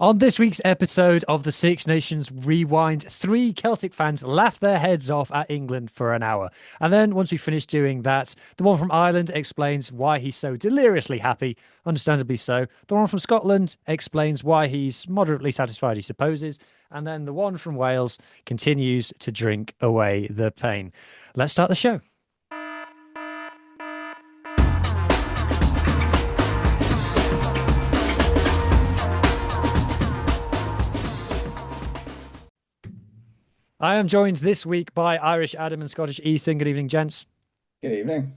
On this week's episode of the Six Nations Rewind, three Celtic fans laugh their heads off at England for an hour. And then, once we finish doing that, the one from Ireland explains why he's so deliriously happy, understandably so. The one from Scotland explains why he's moderately satisfied, he supposes. And then the one from Wales continues to drink away the pain. Let's start the show. I am joined this week by Irish Adam and Scottish Ethan. Good evening, gents. Good evening.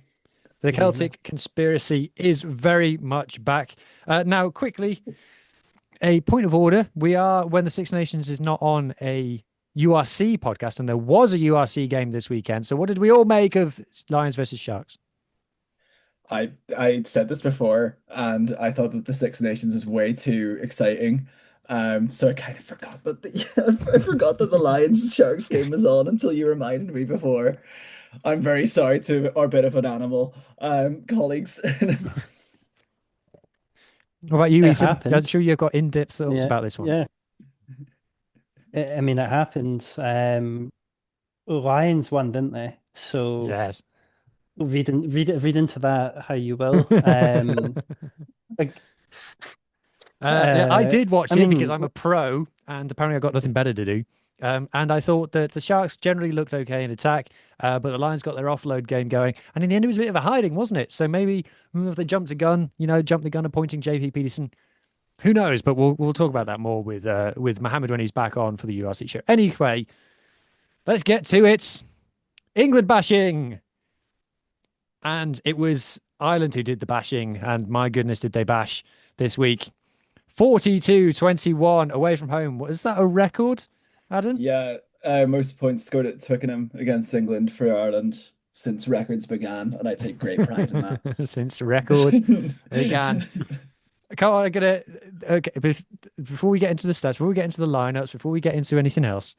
The Good evening. Celtic conspiracy is very much back. Now, quickly, a point of order. We are, when the Six Nations is not on a URC podcast, and there was a URC game this weekend. So, what did we all make of Lions versus Sharks? I said this before, and I thought that the Six Nations was way too exciting. So I kind of forgot that I forgot that the Lions Sharks game was on until you reminded me before. I'm very sorry to our bit of an animal colleagues. What about you, It Ethan? I'm happened. sure you've got in-depth thoughts Yeah, about this one. yeah. I mean, it happened. Lions won, didn't they? So Yes. read into that how you will. Like, Yeah, I uh, did watch I it because mean, I'm a pro, and apparently I've got nothing better to do. And I thought that the Sharks generally looked okay in attack, but the Lions got their offload game going. And in the end, it was a bit of a hiding, wasn't it? So maybe if they jumped the gun, jumped the gun appointing JP Peterson, who knows? But we'll talk about that more with Mohammed when he's back on for the URC show. Anyway, let's get to it. England bashing, and it was Ireland who did the bashing, and my goodness, did they bash this week. 42-21 away from home. Was that a record, Adam? Yeah, most points scored at Twickenham against England for Ireland since records began, and I take great pride in that. Since records began. Come on, I gotta. Okay, before we get into the stats, before we get into the lineups, before we get into anything else,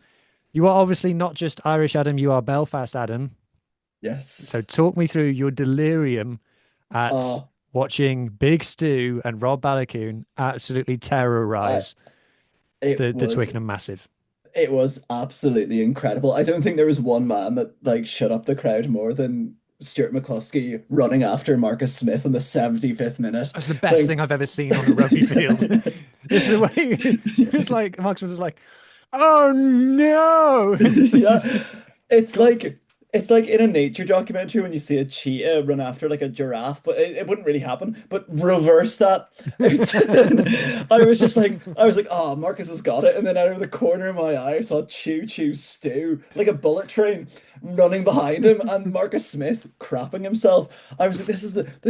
you are obviously not just Irish Adam, you are Belfast Adam. So Yes. talk me through your delirium at Uh, watching Big Stu and Rob Balakoon absolutely I terrorize it the was Twickenham Massive. It was absolutely incredible. I don't think there was one man that like shut up the crowd more than Stuart McCluskey running after Marcus Smith in the 75th minute. That's the best Like thing I've ever seen on a rugby field. It's the way it was like Marks was like, "Oh no!" yeah, it's like it's like in a nature documentary when you see a cheetah run after like a giraffe, but it wouldn't really happen. But reverse that. It's, I was like, oh, Marcus has got it. And then out of the corner of my eye, I saw Choo Choo Stew, like a bullet train, running behind him, and Marcus Smith crapping himself. I was like, this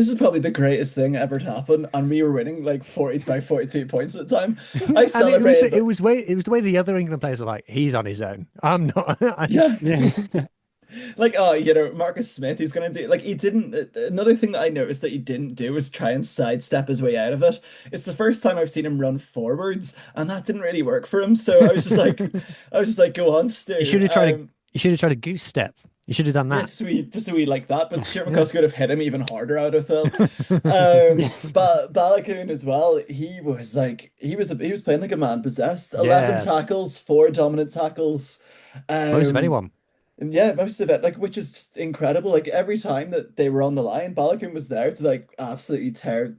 is probably the greatest thing ever to happen. And we were winning like 40 by 42 points at the time. I And it was celebrated, it but was way it was the way the other England players were like, "He's on his own. I'm not." yeah. yeah, Like, oh, Marcus Smith, he's gonna do like he didn't. Another thing that I noticed that he didn't do was try and sidestep his way out of it. It's the first time I've seen him run forwards, and that didn't really work for him. So I was just like, go on, You Stu. should have tried to. You should have tried a goose step. You should have done Yeah, that. just a wee like that. But Stuart yeah, McCusker would have hit him even harder out of Phil. yeah. But Balakoon as well. He was playing like a man possessed. 11 Yes, tackles, four dominant tackles. most of Um, anyone. And yeah, most of it, like, which is just incredible. Like every time that they were on the line, Balogun was there to like absolutely tear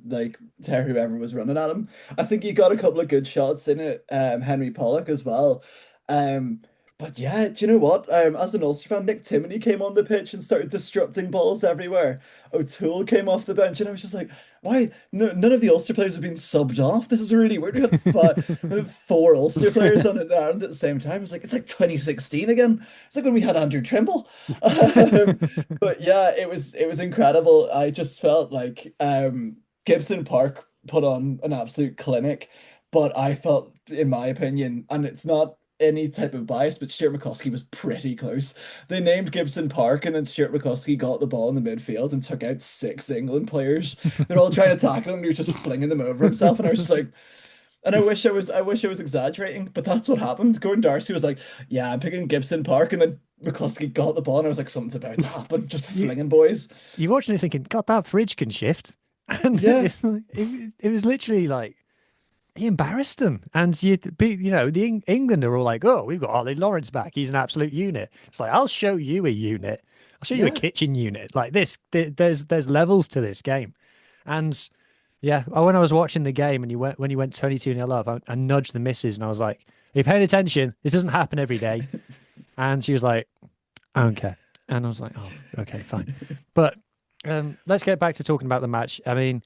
whoever was running at him. I think he got a couple of good shots in it, Henry Pollock as well. Um, but yeah, do you know what? As an Ulster fan, Nick Timoney came on the pitch and started disrupting balls everywhere. O'Toole came off the bench, and I was just like, why? No, none of the Ulster players have been subbed off. This is really weird. We had four Ulster players on it Ireland at the same time. It's like 2016 again. It's like when we had Andrew Trimble. But yeah, it was incredible. I just felt like Gibson Park put on an absolute clinic, but I felt, in my opinion, and it's not any type of bias, but Stuart McCloskey was pretty close. They named Gibson Park, and then Stuart McCloskey got the ball in the midfield and took out six England players. They're all trying to tackle him, and he was just flinging them over himself, and I was just like, and I wish I was exaggerating, but that's what happened. Gordon Darcy was like, "Yeah, I'm picking Gibson Park," and then McCluskey got the ball, and I was like, "Something's about to happen." Just you flinging boys. you watching it thinking, God, that fridge can shift, and Yeah, it was literally like he embarrassed them. And England are all like, oh, we've got Ollie Lawrence back. He's an absolute unit. It's like, I'll show you a unit. I'll show you a Yeah. kitchen unit. Like this, there's levels to this game. And yeah, when I was watching the game and when you went 22-0 up, I nudged the missus and I was like, are you paying attention? This doesn't happen every day. And she was like, I don't care. And I was like, oh, okay, fine. But let's get back to talking about the match. I mean,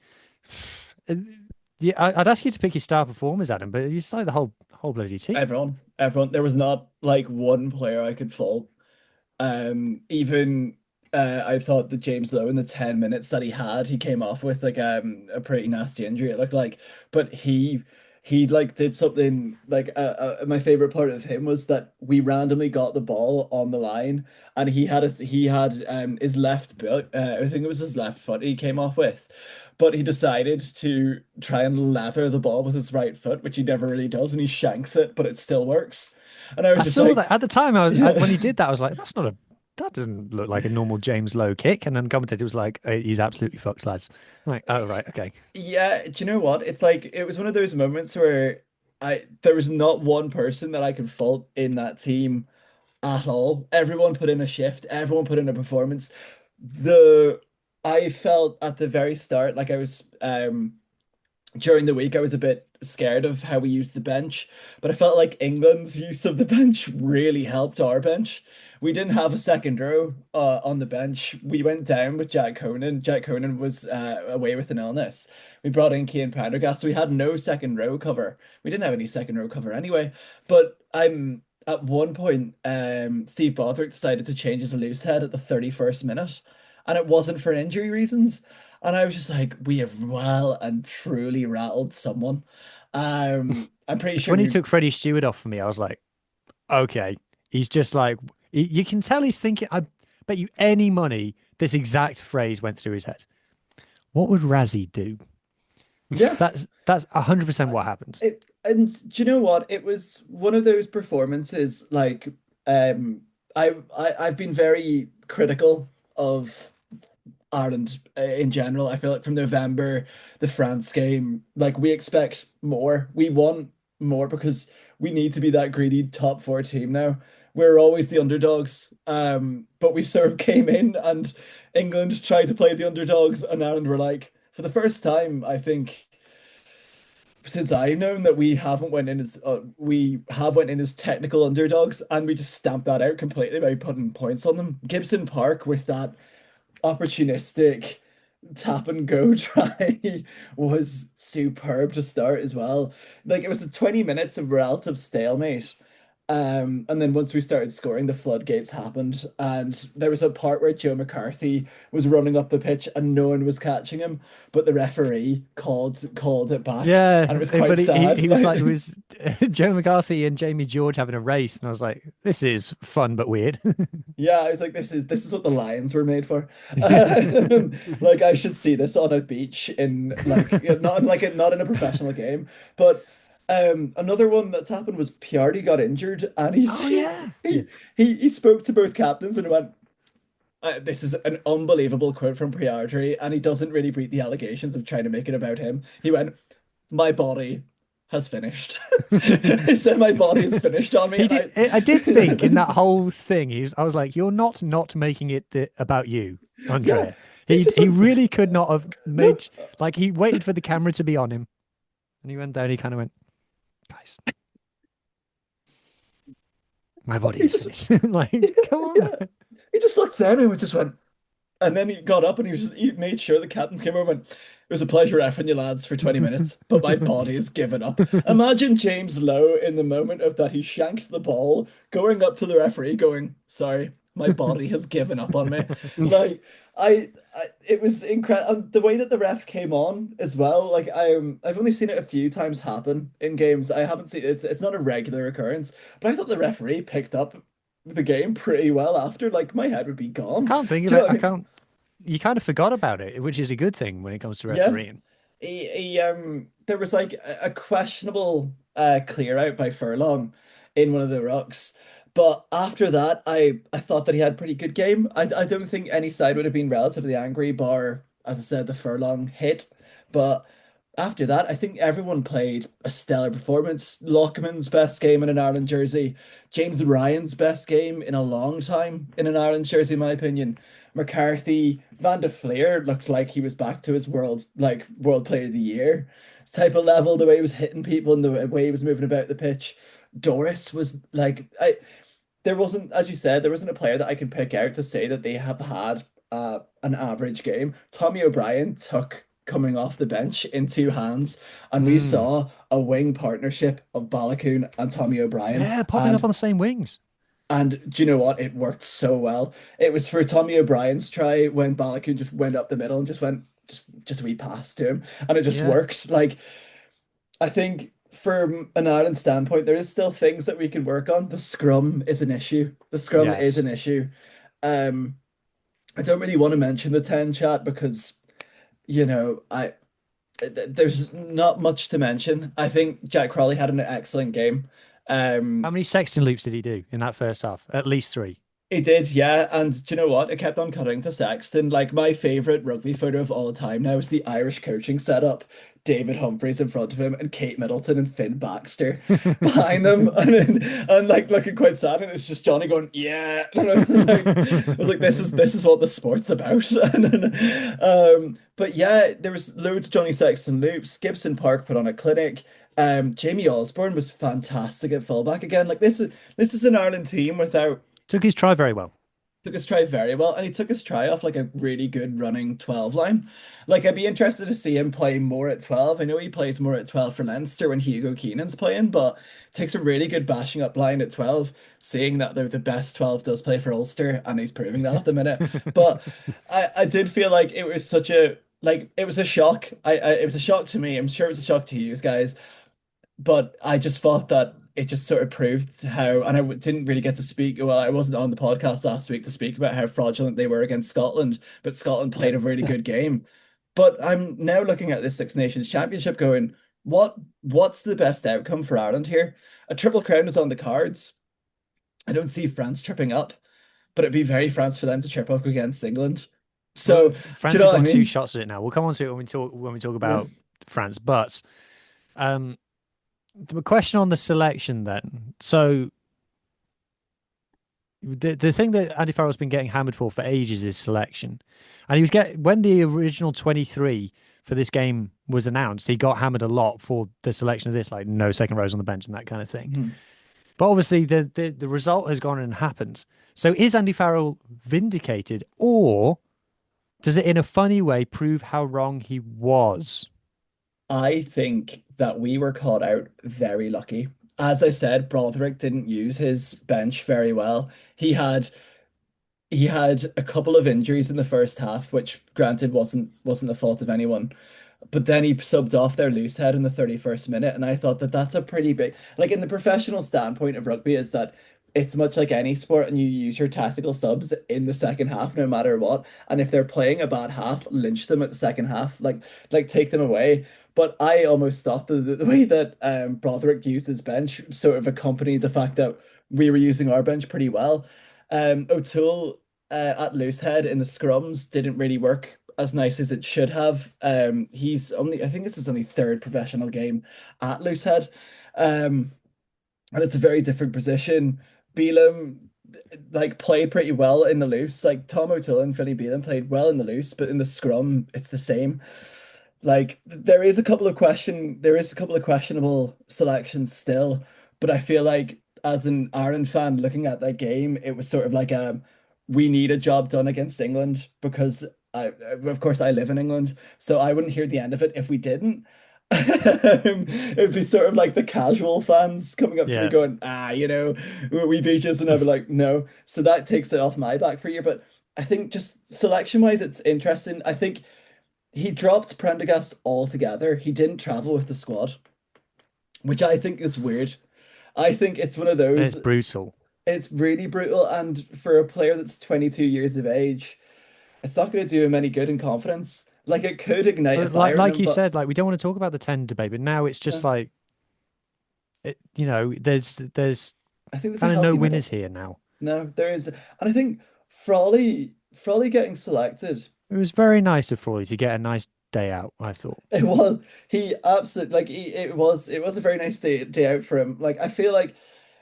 yeah, I'd ask you to pick your star performers, Adam, but you like the whole bloody team. Everyone. There was not like one player I could fault. Even I thought that James Lowe in the 10 minutes that he had, he came off with like a pretty nasty injury, it looked like. But he like did something like my favorite part of him was that we randomly got the ball on the line and he had his left foot, I think it was his left foot he came off with. But he decided to try and lather the ball with his right foot, which he never really does, and he shanks it, but it still works. And I was I just saw like, that at the time. yeah. When he did that, I was like, that doesn't look like a normal James Lowe kick. And then the commentator was like, he's absolutely fucked, lads. I'm like, oh right, okay. Yeah, do you know what? It's like it was one of those moments where there was not one person that I could fault in that team at all. Everyone put in a shift, everyone put in a performance. The I felt at the very start like I was during the week, I was a bit scared of how we used the bench, but I felt like England's use of the bench really helped our bench. We didn't have a second row on the bench. We went down with Jack Conan. Jack Conan was away with an illness. We brought in Cian Prendergast, so we had no second row cover. We didn't have any second row cover anyway. But I'm at one point, Steve Bothwick decided to change his loose head at the 31st minute, and it wasn't for injury reasons. And I was just like, we have well and truly rattled someone. I'm pretty It's sure when he we, took Freddie Stewart off for me, I was like, okay. He's just like, you can tell he's thinking, I bet you any money this exact phrase went through his head. What would Razzie do? yeah. That's 100% what happened. And do you know what? It was one of those performances like um I've been very critical of Ireland in general. I feel like from November, the France game, like we expect more. We want more because we need to be that greedy top four team now. We're always the underdogs. But we sort of came in and England tried to play the underdogs, and Ireland were like, for the first time, I think since I've known that we have went in as technical underdogs, and we just stamped that out completely by putting points on them. Gibson Park with that opportunistic tap and go try was superb to start as well. Like it was a 20 minutes of relative stalemate. And then once we started scoring, the floodgates happened, and there was a part where Joe McCarthy was running up the pitch and no one was catching him, but the referee called it back, Yeah, and it was quite but sad. he was like, it was Joe McCarthy and Jamie George having a race. And I was like, this is fun but weird. Yeah, I was like, this is what the lions were made for. Like I should see this on a beach in like not in a professional game. But another one that's happened was Piardi got injured and Oh, yeah. Yeah. he spoke to both captains and went, this is an unbelievable quote from Piardi, and he doesn't really beat the allegations of trying to make it about him. He went, my body has finished. He said my body is finished on me, He and did. I did think in that whole thing, I was like, "You're not making it about you, yeah, Andrea." he's just He like, really could not have no. made like he waited for the camera to be on him, and he went down. He kind of went, "Guys, my body He is just finished." Like, come on, yeah, he just looked down and just went, and then he got up and he made sure the captains came over and went, it was a pleasure effing you lads for 20 minutes, but my body is given up. Imagine James Lowe in the moment of that he shanked the ball, going up to the referee, going, sorry, my body has given up on me. Like it was incredible. The way that the ref came on as well. Like I've only seen it a few times happen in games. I haven't seen it's not a regular occurrence, but I thought the referee picked up the game pretty well after. Like my head would be I gone. can't think of Do you it. know what I I mean? can't. You kind of forgot about it, which is a good thing when it comes to Yeah. refereeing. There was like a questionable clear out by Furlong in one of the rucks. But after that, I thought that he had a pretty good game. I don't think any side would have been relatively angry, bar, as I said, the Furlong hit. But after that, I think everyone played a stellar performance. Lockman's best game in an Ireland jersey, James Ryan's best game in a long time in an Ireland jersey, in my opinion. McCarthy, Van de Fleer looked like he was back to his world player of the year type of level, the way he was hitting people and the way he was moving about the pitch. Doris was like I there wasn't, as you said, there wasn't a player that I can pick out to say that they have had an average game. Tommy O'Brien took coming off the bench in two hands, and we Mm. saw a wing partnership of Balogun and Tommy O'Brien. Yeah, popping up on the same wings. And do you know what? It worked so well. It was for Tommy O'Brien's try when Balogun just went up the middle and just a wee pass to him, and it just Yeah. worked. Like I think from an Ireland standpoint, there is still things that we can work on. The scrum is an issue. The scrum is Yes. an issue. Um, I don't really want to mention the 10 chat because, I there's not much to mention. I think Jack Crowley had an excellent game. How Um, many sexton loops did he do in that first half? At least three. He did, yeah. And do you know what? It kept on cutting to Sexton. Like my favorite rugby photo of all time now is the Irish coaching setup. David Humphreys in front of him and Kate Middleton and Finn Baxter behind them. And like looking quite sad. And it's just Johnny going, yeah. And I was like, this is what the sport's about. And then, but yeah, there was loads of Johnny Sexton loops. Gibson Park put on a clinic. Jamie Osborne was fantastic at fullback again. Like this is an Ireland team without Took his try very well. took his try very well, and he took his try off like a really good running 12 line. Like I'd be interested to see him play more at 12. I know he plays more at 12 for Leinster when Hugo Keenan's playing, but takes a really good bashing up line at 12, seeing that they're the best 12 does play for Ulster, and he's proving that at the minute. But I did feel like it was such a it was a shock. It was a shock to me. I'm sure it was a shock to you guys, but I just thought that it just sort of proved how, and didn't really get to speak. Well, I wasn't on the podcast last week to speak about how fraudulent they were against Scotland, but Scotland played a really good game. But I'm now looking at this Six Nations Championship going, what's the best outcome for Ireland here? A triple crown is on the cards. I don't see France tripping up, but it'd be very France for them to trip up against England. Well, So, do you France know have what I got two mean? shots at it now. We'll come on to it when we talk Yeah. about France. But um, the question on the selection then. So the thing that Andy Farrell's been getting hammered for ages is selection, and he was when the original 23 for this game was announced, he got hammered a lot for the selection of this, like no second rows on the bench and that kind of thing. Mhm. But obviously the result has gone and happened. So is Andy Farrell vindicated, or does it in a funny way prove how wrong he was? I think that we were caught out very lucky. As I said, Broderick didn't use his bench very well. He had a couple of injuries in the first half, which granted wasn't the fault of anyone. But then he subbed off their loose head in the 31st minute, and I thought that that's a pretty big, like in the professional standpoint of rugby, is that it's much like any sport, and you use your tactical subs in the second half no matter what. And if they're playing a bad half, lynch them at the second half, like take them away. But I almost thought the way that Broderick used his bench sort of accompanied the fact that we were using our bench pretty well. O'Toole at loosehead in the scrums didn't really work as nice as it should have. I think this is only third professional game at loosehead. And it's a very different position. Bealham played pretty well in the loose. Like Tom O'Toole and Philly Bealham played well in the loose, but in the scrum, it's the same. Like there is a couple of questionable selections still, but I feel like as an Ireland fan looking at that game, it was sort of like we need a job done against England because of course I live in England, so I wouldn't hear the end of it if we didn't. It'd be sort of like the casual fans coming up to me Yeah. going, we beat us, and I'd be like, no. So that takes it off my back for you. But I think just selection wise, it's interesting. I think he dropped Prendergast altogether. He didn't travel with the squad, which I think is weird. I think it's one of It's those, brutal. it's really brutal. And for a player that's 22 years of age, it's not going to do him any good in confidence. Like it could ignite a But like fire in like him, you but said, like we don't want to talk about the 10 debate, but now it's yeah, just like there's I think there's a kind of no healthy winners middle. here now. No, there is. And I think Frawley getting selected. It was very nice of Frawley to get a nice day out, I thought. It was he absolutely like it was a very nice day out for him. Like I feel like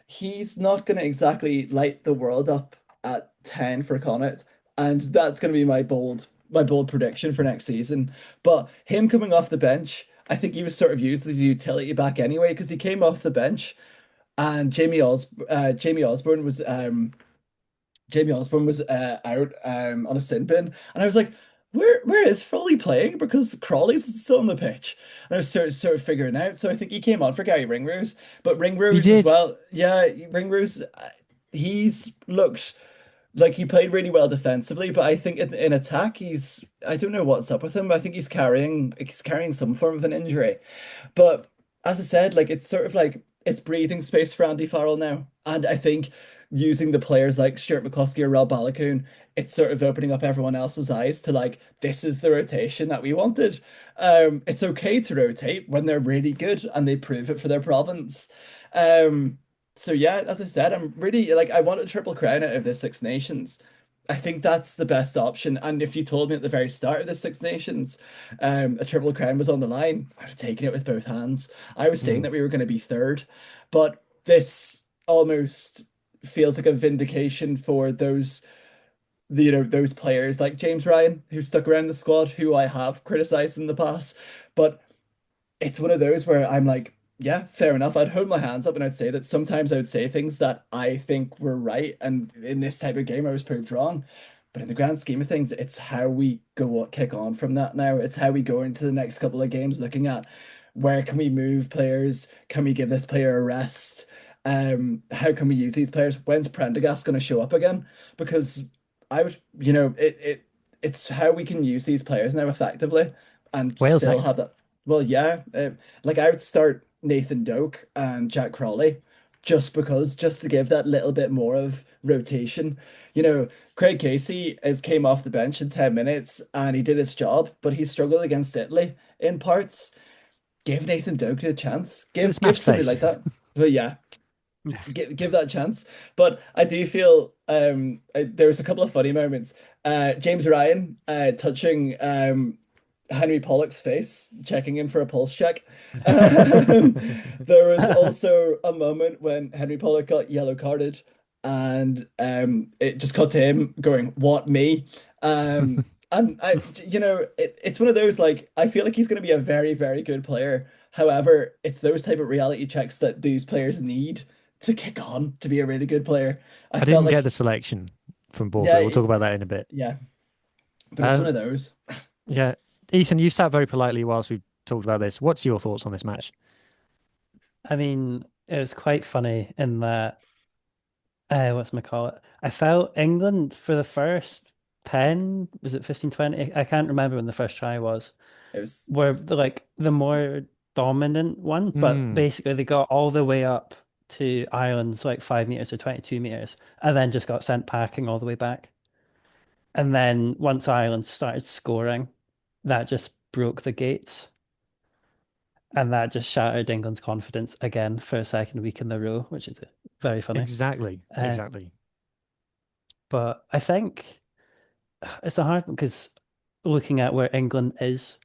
he's not gonna exactly light the world up at 10 for Connacht, and that's gonna be my bold prediction for next season. But him coming off the bench, I think he was sort of used as a utility back anyway, because he came off the bench and Jamie Osborne was out on a sin bin, and I was like, where is Foley playing? Because Crawley's still on the pitch. And I was sort of figuring out. So I think he came on for Gary Ringrose, but He Ringrose as did. well. Yeah, Ringrose, he's looked like he played really well defensively, but I think in attack I don't know what's up with him. I think he's carrying some form of an injury. But as I said, like it's sort of like it's breathing space for Andy Farrell now. And I think using the players like Stuart McCloskey or Rob Balakoon, it's sort of opening up everyone else's eyes to like, this is the rotation that we wanted. It's okay to rotate when they're really good and they prove it for their province. So yeah, as I said, I'm really like I want a triple crown out of the Six Nations. I think that's the best option. And if you told me at the very start of the Six Nations, a triple crown was on the line, I'd have taken it with both hands. I was saying Mm. that we were going to be third, but this almost feels like a vindication for those players like James Ryan, who stuck around the squad, who I have criticized in the past. But it's one of those where I'm like, yeah, fair enough. I'd hold my hands up and I'd say that sometimes I would say things that I think were right, and in this type of game I was proved wrong. But in the grand scheme of things, it's how we kick on from that now. It's how we go into the next couple of games looking at where can we move players? Can we give this player a rest? How can we use these players? When's Prendergast going to show up again? Because I would, it's how we can use these players now effectively and Wales still next. have that. Well, yeah, like I would start Nathan Doak and Jack Crawley just to give that little bit more of rotation. Craig Casey has came off the bench in 10 minutes and he did his job, but he struggled against Italy in parts. Give Nathan Doak a chance. Give it a Give smash somebody face. like that. But yeah, give that chance. But I do feel there was a couple of funny moments. James Ryan touching Henry Pollock's face, checking him for a pulse check. There was also a moment when Henry Pollock got yellow carded, and it just cut to him going, "What me?" And it's one of those like I feel like he's going to be a very, very good player. However, it's those type of reality checks that these players need to kick on to be a really good player. I I felt didn't get like, the selection from yeah, Borthwick. We'll talk about that in a bit. yeah, but it's one Um, of those. yeah, Ethan, you've sat very politely whilst we've talked about this. What's your thoughts on this match? I mean, it was quite funny in that, what's my call it? I felt England for the first 10, was it 15, 20? I can't remember when the first try was, It was were like the more dominant one, but Mm, basically they got all the way up to Ireland's like 5 meters or 22 meters, and then just got sent packing all the way back. And then once Ireland started scoring, that just broke the gates. And that just shattered England's confidence again for a second week in a row, which is very funny. exactly, Uh, exactly. but I think it's a hard one because looking at where England is,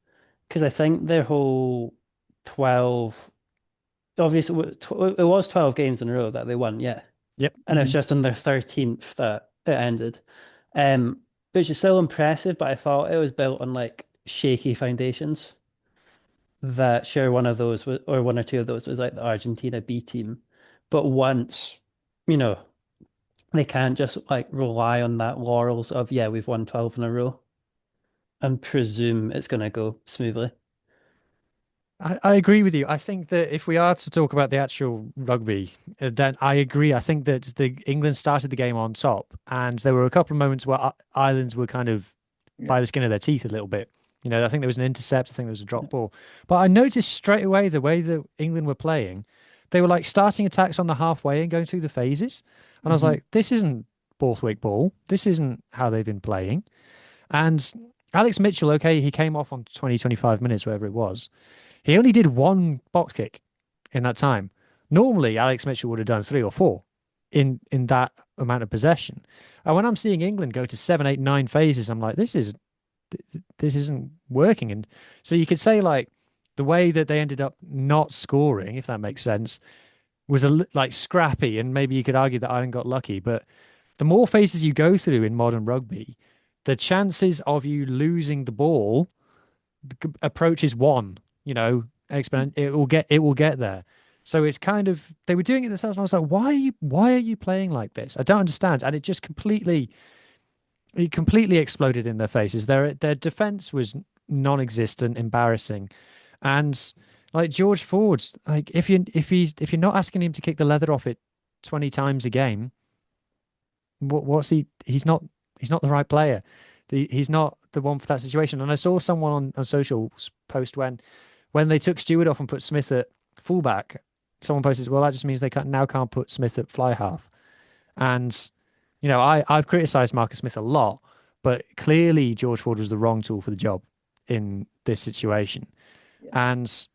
because I think their whole 12, obviously, it was 12 games in a row that they won, yeah. Yep. And it was just on their 13th that it ended. Which is still impressive, but I thought it was built on like shaky foundations. That sure one of those was, or one or two of those was like the Argentina B team. But once, you know, they can't just like rely on that laurels of, yeah, we've won 12 in a row and presume it's going to go smoothly. I agree with you. I think that if we are to talk about the actual rugby, then I agree. I think that the England started the game on top, and there were a couple of moments where Ireland's were kind of yeah. by the skin of their teeth a little bit. I think there was an intercept. I think there was a drop ball. But I noticed straight away the way that England were playing, they were like starting attacks on the halfway and going through the phases. And I was Mhm. like, this isn't Borthwick ball. This isn't how they've been playing. And Alex Mitchell, okay, he came off on 20, 25 minutes, whatever it was. He only did one box kick in that time. Normally, Alex Mitchell would have done three or four in that amount of possession. And when I'm seeing England go to 7, 8, 9 phases, I'm like, this this isn't working. And so you could say like the way that they ended up not scoring, if that makes sense, was like scrappy, and maybe you could argue that Ireland got lucky. But the more phases you go through in modern rugby, the chances of you losing the ball approaches one. You know, exponent. It will get there. So it's kind of they were doing it themselves, and I was like, why are you playing like this? I don't understand. And it completely exploded in their faces. Their defense was non-existent, embarrassing, and like George Ford, like if you're not asking him to kick the leather off it 20 times a game, what's he? He's not the right player. He's not the one for that situation. And I saw someone on social post when they took Stewart off and put Smith at fullback. Someone posted, well, that just means they now can't put Smith at fly half. And I've criticized Marcus Smith a lot, but clearly George Ford was the wrong tool for the job in this situation. Yeah. And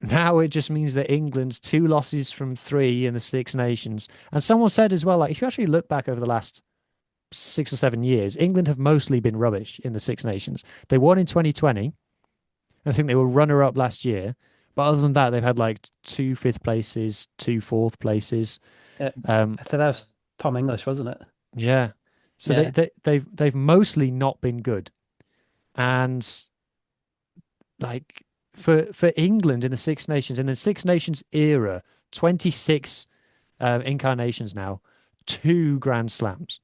now it just means that England's 2 losses from 3 in the Six Nations. And someone said as well, like if you actually look back over the last 6 or 7 years, England have mostly been rubbish in the Six Nations. They won in 2020. I think they were runner-up last year. But other than that, they've had like 2 5th places, 2 4th places. Yeah. Um, I think that was Tom English, wasn't it? yeah. So Yeah. they've mostly not been good. And like for England in the Six Nations, in the Six Nations era, 26 incarnations now, 2 Grand Slams.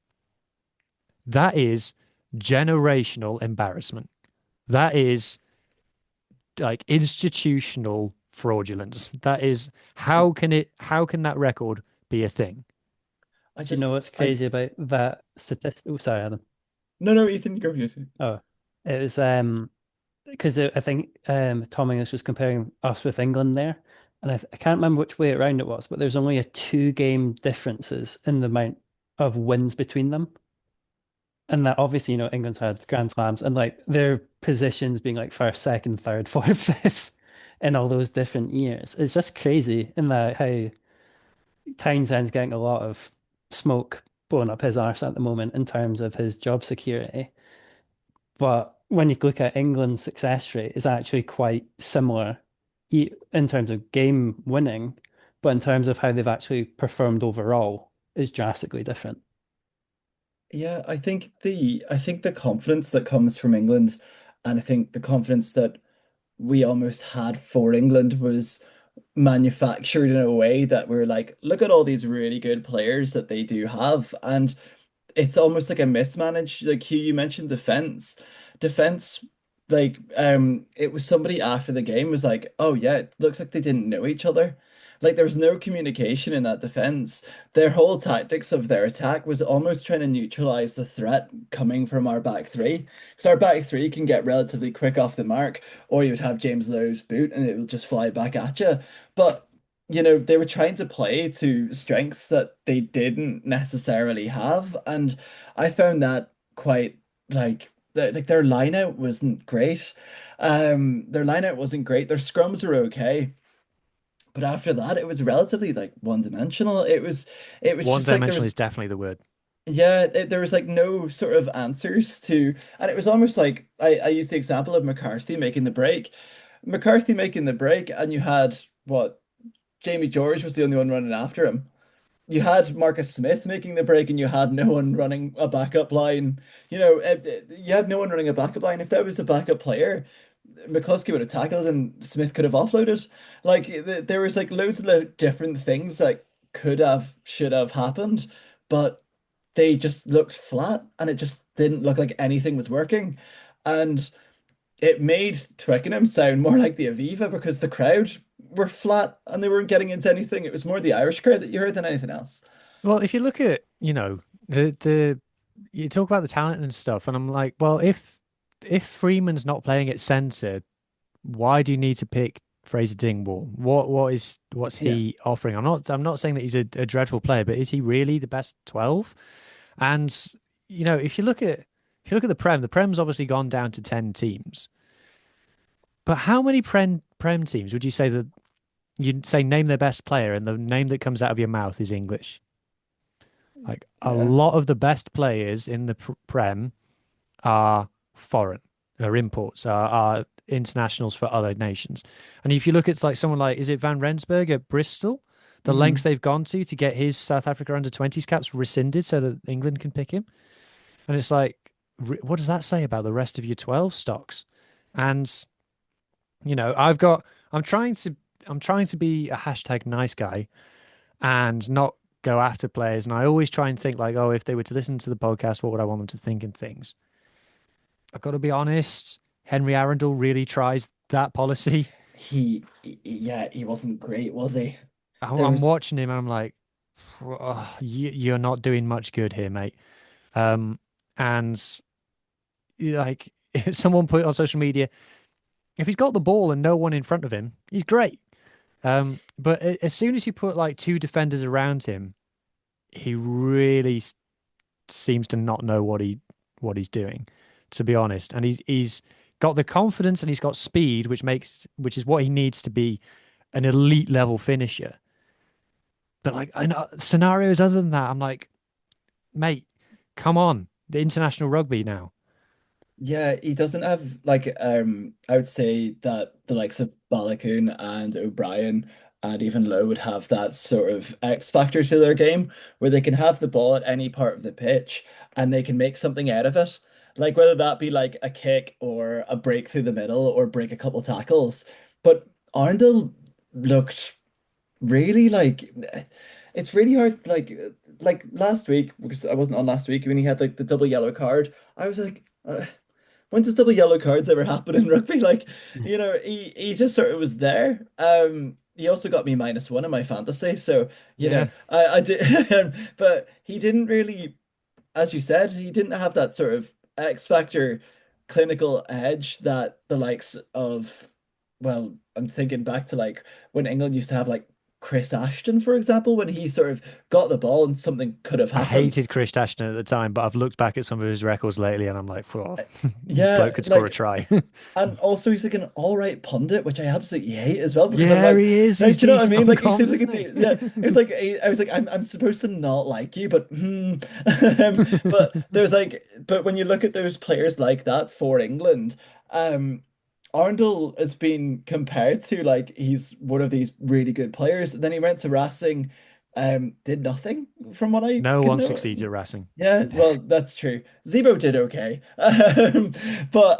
That is generational embarrassment. That is like institutional fraudulence. That is how can that record be a thing? I Do you know just what's I crazy about that statistic? Oh, sorry, Adam. no, Ethan, go for it. Oh, it was because I think Tom English was comparing us with England there, and I can't remember which way around it was, but there's only a 2 game differences in the amount of wins between them, and that obviously England's had Grand Slams and like their positions being like first, second, third, fourth, fifth in all those different years. It's just crazy in that how Townsend's getting a lot of smoke blowing up his arse at the moment in terms of his job security. But when you look at England's success rate, is actually quite similar in terms of game winning, but in terms of how they've actually performed overall is drastically different. Yeah, I think the confidence that comes from England, and I think the confidence that we almost had for England was manufactured in a way that we're like, look at all these really good players that they do have, and it's almost like a mismanaged, like Hugh, you mentioned defense, like it was somebody after the game was like, oh yeah, it looks like they didn't know each other. Like there was no communication in that defense. Their whole tactics of their attack was almost trying to neutralize the threat coming from our back three, because our back three can get relatively quick off the mark, or you would have James Lowe's boot and it will just fly back at you. But they were trying to play to strengths that they didn't necessarily have, and I found that quite like their lineout wasn't great. Their lineout wasn't great. Their scrums were okay, but after that, it was relatively like one-dimensional. It was One just like there dimensional was is definitely the word. yeah, there was like no sort of answers to, and it was almost like I used the example of McCarthy making the break. McCarthy making the break, and you had what Jamie George was the only one running after him. You had Marcus Smith making the break, and you had no one running a backup line. You had no one running a backup line. If there was a backup player, McCluskey would have tackled and Smith could have offloaded. Like there was like loads of the different things that could have, should have happened, but they just looked flat, and it just didn't look like anything was working. And it made Twickenham sound more like the Aviva because the crowd were flat and they weren't getting into anything. It was more the Irish crowd that you heard than anything else. Well, if you look at, the you talk about the talent and stuff, and I'm like, well, if Freeman's not playing at centre, why do you need to pick Fraser Dingwall? What's Yeah. he offering? I'm not saying that he's a dreadful player, but is he really the best 12? And if you look at the Prem's obviously gone down to 10 teams. But how many Prem teams would you say that you'd say name their best player and the name that comes out of your mouth is English? Like a Yeah. lot of the best players in the Prem are foreign, are imports, are internationals for other nations. And if you look at like someone like, is it Van Rensburg at Bristol? The lengths Hmm. they've gone to get his South Africa under 20s caps rescinded so that England can pick him. And it's like, what does that say about the rest of your 12 stocks? And I've got, I'm trying to, I'm trying to be a hashtag nice guy and not go after players. And I always try and think like, oh, if they were to listen to the podcast, what would I want them to think and things? I've got to be honest. Henry Arundel really tries that policy. Yeah, he wasn't great, was he? There I'm was watching him and I'm like, oh, you're not doing much good here, mate. Um, and like, if someone put on social media, if he's got the ball and no one in front of him, he's great. But as soon as you put like two defenders around him, he really seems to not know what he's doing, to be honest. And he's got the confidence and he's got speed, which is what he needs to be an elite level finisher. But like I know scenarios other than that, I'm like, mate, come on, the international rugby now. Yeah, he doesn't have like I would say that the likes of Balogun and O'Brien and even Lowe would have that sort of X factor to their game where they can have the ball at any part of the pitch and they can make something out of it. Like whether that be like a kick or a break through the middle or break a couple tackles. But Arndal looked really like it's really hard like last week because I wasn't on last week when he had like the double yellow card. I was like when does double yellow cards ever happen in rugby? Like, he just sort of was there. He also got me -1 in my fantasy, so Yeah, I did, but he didn't really, as you said, he didn't have that sort of X factor clinical edge that the likes of, well, I'm thinking back to like when England used to have like Chris Ashton, for example, when he sort of got the ball and something could have I happened. hated Chris Ashton at the time, but I've looked back at some of his records lately, and I'm like, oh, bloke Yeah, could score a like. try. And also he's like an all right pundit, which I absolutely hate as well because I'm Yeah, like, he is. He's do you know what I decent mean? on Like he seems comms, like a isn't yeah. he? It was like I was like I'm supposed to not like you, but but but when you look at those players like that for England, um, Arndal has been compared to like he's one of these really good players. And then he went to Racing, did nothing from what I No could one know. succeeds at racing. Yeah, well, that's true. Zebo did okay. But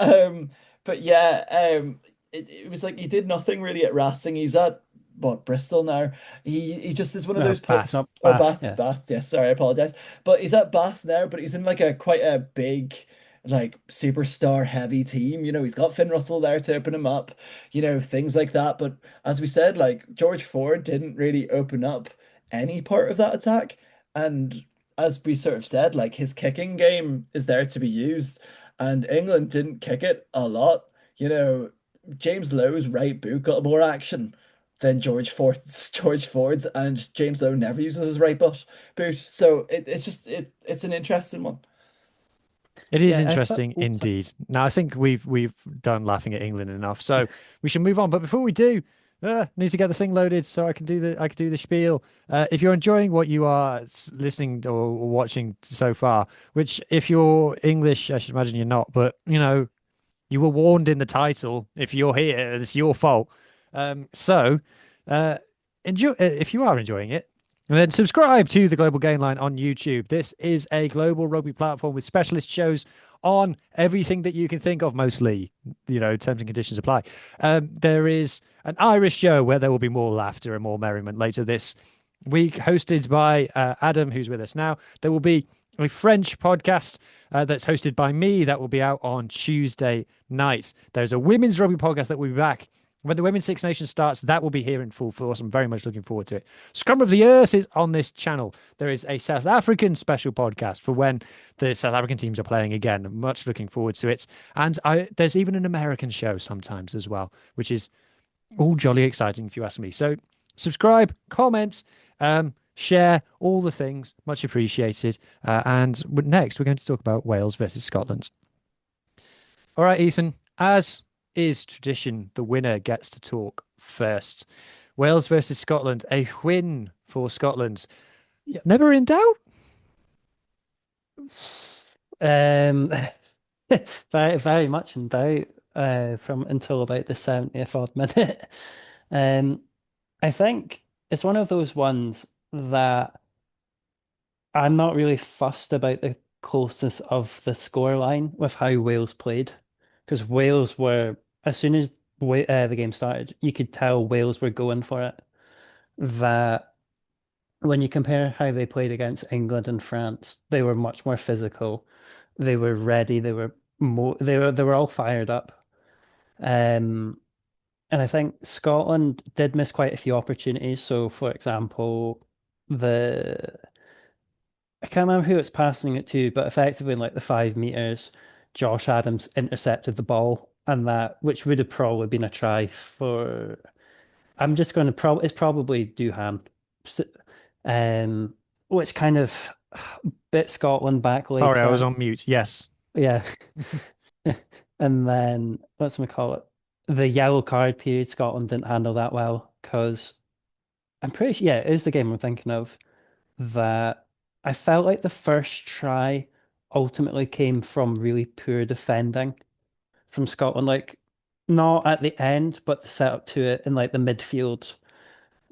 but yeah, it was like he did nothing really at Racing. He's at what Bristol now. He just is one of No, those Bath, players. not Oh, Bath. Bath, Yeah. Bath. Yes, sorry, I apologize. But he's at Bath now, but he's in like a quite a big like superstar heavy team. He's got Finn Russell there to open him up, things like that. But as we said, like George Ford didn't really open up any part of that attack. And as we sort of said, like his kicking game is there to be used, and England didn't kick it a lot. James Lowe's right boot got more action than George Ford's, and James Lowe never uses his right boot. So it's an interesting one. It is Yeah, I thought. interesting Oh, sorry. indeed. Now, I think we've done laughing at England enough, so we should move on. But before we do, need to get the thing loaded so I can do the spiel. If you're enjoying what you are listening or watching so far, which if you're English, I should imagine you're not, but you were warned in the title. If you're here, it's your fault. So, uh, enjoy if you are enjoying it, and then subscribe to the Global Game Line on YouTube. This is a global rugby platform with specialist shows on everything that you can think of. Mostly, terms and conditions apply. There is an Irish show where there will be more laughter and more merriment later this week, hosted by Adam, who's with us now. There will be a French podcast that's hosted by me that will be out on Tuesday night. There's a women's rugby podcast that will be back when the Women's Six Nations starts. That will be here in full force. I'm very much looking forward to it. Scrum of the Earth is on this channel. There is a South African special podcast for when the South African teams are playing again. I'm much looking forward to it. And there's even an American show sometimes as well, which is all jolly exciting if you ask me. So subscribe, comment, share, all the things. Much appreciated. And next, we're going to talk about Wales versus Scotland. All right, Ethan, as is tradition, the winner gets to talk first. Wales versus Scotland, a win for Scotland. Yeah. Never in doubt. Um, very, very much in doubt from until about the 70th odd minute. Um, I think it's one of those ones that I'm not really fussed about the closeness of the scoreline with how Wales played, because Wales were, as soon as the game started, you could tell Wales were going for it. That when you compare how they played against England and France, they were much more physical. They were ready. They were all fired up. Um, and I think Scotland did miss quite a few opportunities. So, for example, the I can't remember who it's passing it to, but effectively in like the 5 meters, Josh Adams intercepted the ball, and that which would have probably been a try for. I'm just going to it's probably Duhan, S- um, which kind of bit Scotland back Sorry, I was later. on mute. Yes. Yeah, and then what's we call it? The yellow card period, Scotland didn't handle that well because I'm pretty sure, yeah, it is the game I'm thinking of that I felt like the first try ultimately came from really poor defending from Scotland. Like, not at the end, but the setup to it in like the midfield.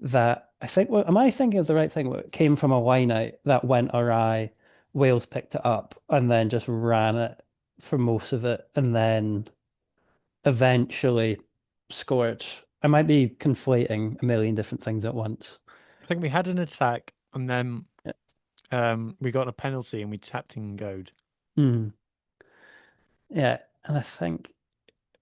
That I think, am I thinking of the right thing? It came from a line out that went awry. Wales picked it up and then just ran it for most of it, and then eventually scored. I might be conflating a million different things at once. I think we had an attack and then Yeah. we got a penalty and we tapped in goad. Mm. Yeah, and I think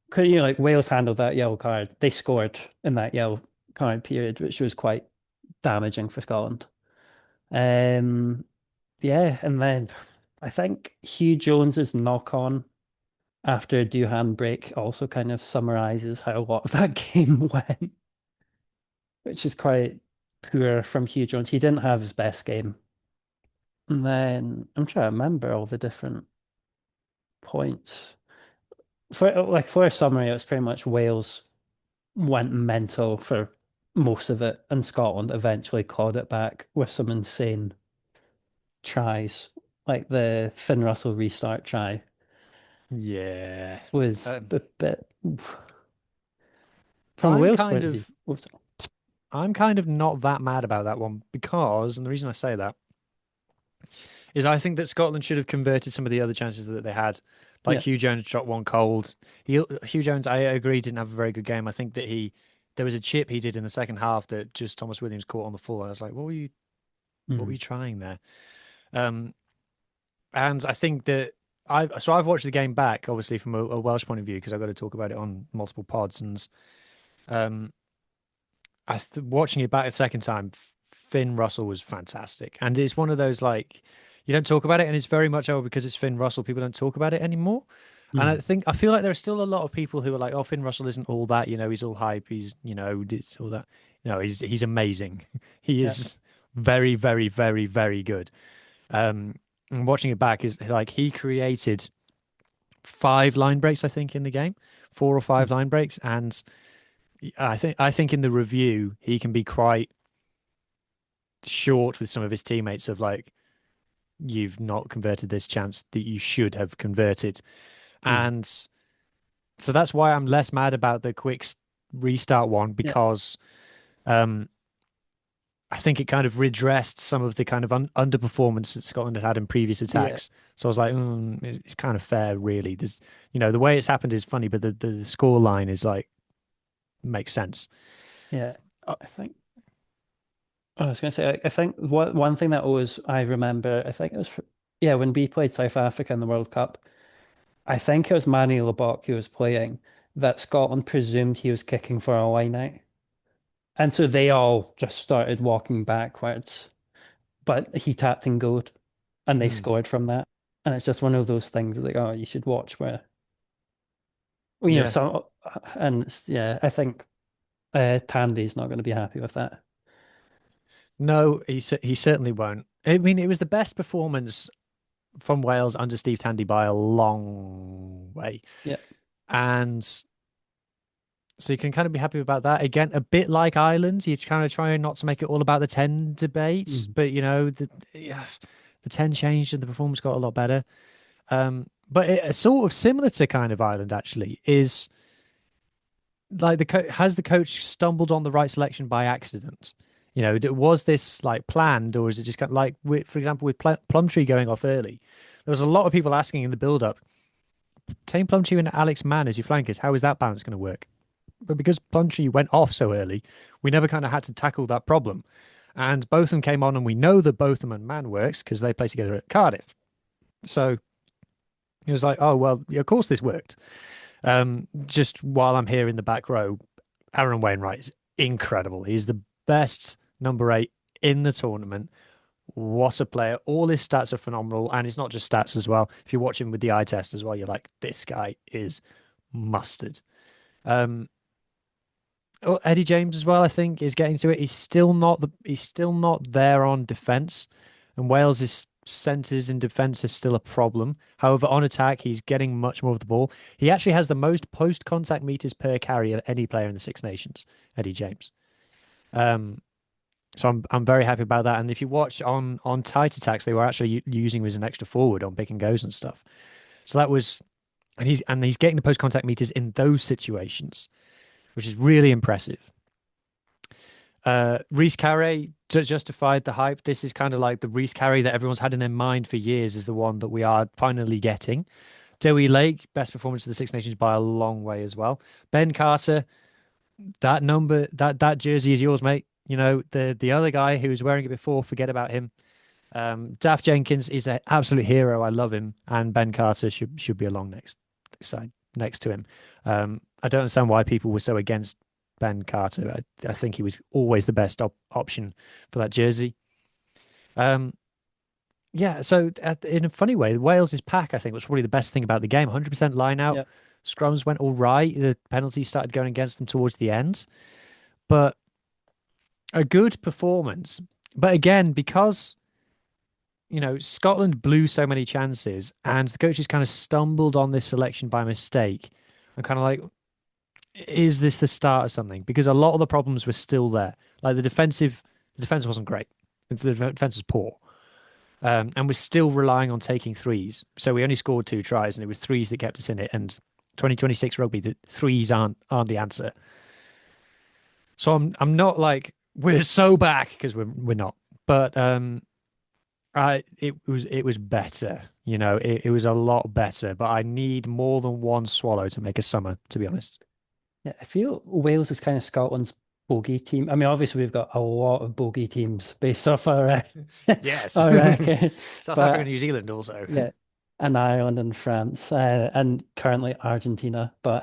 because like Wales handled that yellow card, they scored in that yellow card period, which was quite damaging for Scotland. Um, yeah, and then I think Hugh Jones's knock on after a Duhan break also kind of summarizes how a lot of that game went, which is quite poor from Hugh Jones. He didn't have his best game. And then I'm trying to remember all the different points. For a summary, it was pretty much Wales went mental for most of it, and Scotland eventually clawed it back with some insane tries, like the Finn Russell restart try Yeah. was Um, a bit from a I'm Wales kind point of view. of I'm kind of not that mad about that one because, and the reason I say that is I think that Scotland should have converted some of the other chances that they had. Like Yeah. Hugh Jones shot one cold. Hugh Jones, I agree, didn't have a very good game. I think that there was a chip he did in the second half that just Thomas Williams caught on the full. And I was like, what were Mm. you trying there? Um, and I think that I've watched the game back, obviously from a Welsh point of view, because I've got to talk about it on multiple pods. And um, watching it back the second time, Finn Russell was fantastic, and it's one of those like you don't talk about it, and it's very much because it's Finn Russell. People don't talk about it anymore, and Mm. I feel like there are still a lot of people who are like, "Oh, Finn Russell isn't all that. He's all hype. He's it's all that. No, he's amazing. He Yeah. is very, very, very, very good." And watching it back is like he created 5 line breaks, I think, in the game, 4 or 5 Mm. line breaks, and I think in the review he can be quite short with some of his teammates of like you've not converted this chance that you should have converted, Mm. and so that's why I'm less mad about the quick restart one Yeah. because um I think it kind of redressed some of the kind of underperformance that Scotland had in previous Yeah. attacks. So I was like, it's kind of fair, really. There's, the way it's happened is funny, but the score line is like makes sense. Yeah. Uh, I think I was going to say, I think one thing that always I remember, I think it was, yeah, when we played South Africa in the World Cup, I think it was Manny Lebok who was playing, that Scotland presumed he was kicking for a line out. And so they all just started walking backwards, but he tapped in goal and they mm, scored from that. And it's just one of those things like, oh, you should watch where, well, yeah. some, and yeah, I think Tandy's not going to be happy with that. No, he certainly won't. I mean, it was the best performance from Wales under Steve Tandy by a long way. Yeah. And so you can kind of be happy about that. Again, a bit like Ireland, you're kind of trying not to make it all about the 10 debate, Mm. but yeah, the 10 changed and the performance got a lot better. but sort of similar to kind of Ireland actually is like has the coach stumbled on the right selection by accident? You know, was this like planned, or is it just kind of like, for example, with Plumtree going off early? There was a lot of people asking in the build-up, Tame Plumtree and Alex Mann as your flankers, how is that balance going to work? But because Plumtree went off so early, we never kind of had to tackle that problem. And Botham came on, and we know that Botham and Mann works because they play together at Cardiff. So it was like, oh well, yeah, of course this worked. Just while I'm here in the back row, Aaron Wainwright is incredible. He's the best number 8 in the tournament. What a player. All his stats are phenomenal. And it's not just stats as well. If you watch him with the eye test as well, you're like, this guy is mustard. Um, Eddie James as well, I think, is getting to it. He's still not there on defense. And Wales's centres in defence is still a problem. However, on attack, he's getting much more of the ball. He actually has the most post-contact meters per carry of any player in the Six Nations, Eddie James. So I'm very happy about that. And if you watch on tight attacks, they were actually using him as an extra forward on pick and goes and stuff. So that was, and he's getting the post-contact meters in those situations, which is really impressive. Reece Carey justified the hype. This is kind of like the Reece Carey that everyone's had in their mind for years is the one that we are finally getting. Dewey Lake, best performance of the Six Nations by a long way as well. Ben Carter, that jersey is yours, mate. You know, the other guy who was wearing it before, forget about him. Daft Jenkins is an absolute hero. I love him. And Ben Carter should be along next to him. I don't understand why people were so against Ben Carter. I think he was always the best option for that jersey. Yeah, so in a funny way, Wales's pack, I think, was probably the best thing about the game. 100% line out. Yep. Scrums went all right. The penalties started going against them towards the end. But a good performance. But again, because, you know, Scotland blew so many chances and the coaches kind of stumbled on this selection by mistake, I'm kind of like, is this the start of something? Because a lot of the problems were still there. Like the defense wasn't great. The defense was poor. And we're still relying on taking threes. So we only scored 2 tries and it was threes that kept us in it. And 2026 rugby, the threes aren't the answer. So I'm not like we're so back because we're not. But it was better. You know, it was a lot better. But I need more than one swallow to make a summer, to be honest. Yeah, I feel Wales is kind of Scotland's bogey team. I mean, obviously we've got a lot of bogey teams based off our Yes. our record, South but Africa and New Zealand also. yeah, and Ireland and France, and currently Argentina. But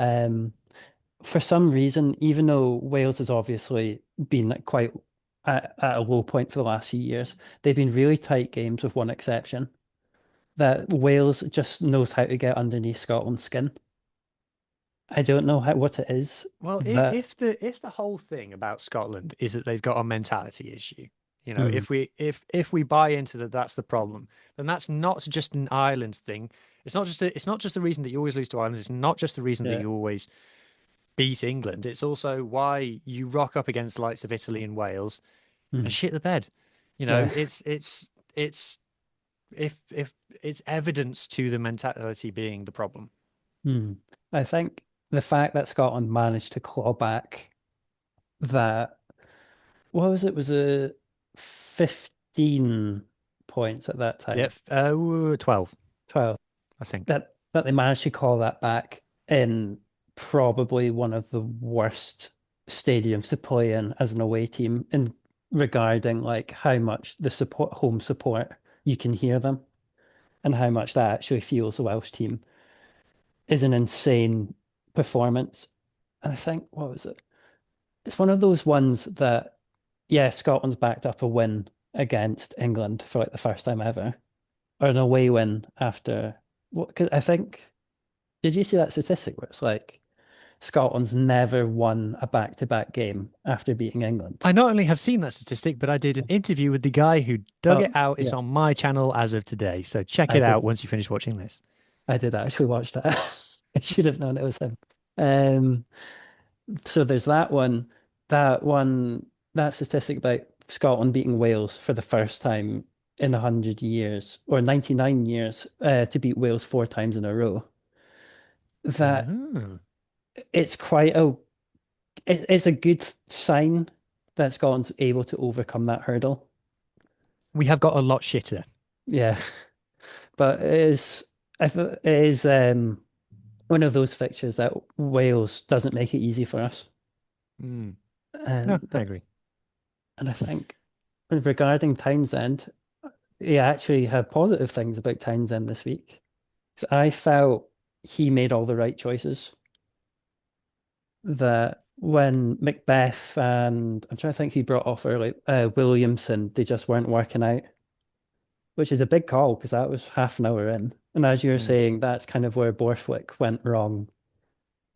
for some reason, even though Wales has obviously been quite at a low point for the last few years, they've been really tight games with one exception. That Wales just knows how to get underneath Scotland's skin. I don't know what it is Well, that. if the whole thing about Scotland is that they've got a mentality issue, you know, Mm, if we buy into that, that's the problem. Then that's not just an Ireland thing. It's not just the reason that you always lose to Ireland. It's not just the reason that yeah. you always beat England. It's also why you rock up against the likes of Italy and Wales and Mm, shit the bed. You know, yeah. it's if it's evidence to the mentality being the problem. Mm. I think the fact that Scotland managed to claw back that, what was it? Was a 15 points at that time? Yeah, 12, 12. I think. That they managed to call that back in probably one of the worst stadiums to play in as an away team in regarding like how much the home support you can hear them and how much that actually feels the Welsh team is an insane performance. And I think, what was it? It's one of those ones that, yeah, Scotland's backed up a win against England for like the first time ever, or an away win after what? 'Cause I think, did you see that statistic where it's like Scotland's never won a back-to-back game after beating England? I not only have seen that statistic, but I did an interview with the guy who dug Oh, it out. It's yeah, on my channel as of today. So check I it did. out once you finish watching this. I did actually watch that. I should have known it was him. Um, so there's that one, that statistic about Scotland beating Wales for the first time in 100 years or 99 years to beat Wales 4 times in a row. That Oh. it's quite a it's a good sign that Scotland's able to overcome that hurdle. We have got a lot shitter. Yeah, but it is if it is one of those fixtures that Wales doesn't make it easy for us. Mm. No, And I agree. and I think regarding Townsend, yeah, I actually have positive things about Townsend this week. 'Cause I felt he made all the right choices. That when Macbeth and I'm trying to think who brought off early, Williamson, they just weren't working out, which is a big call because that was half an hour in. And as you were Mm. saying, that's kind of where Borthwick went wrong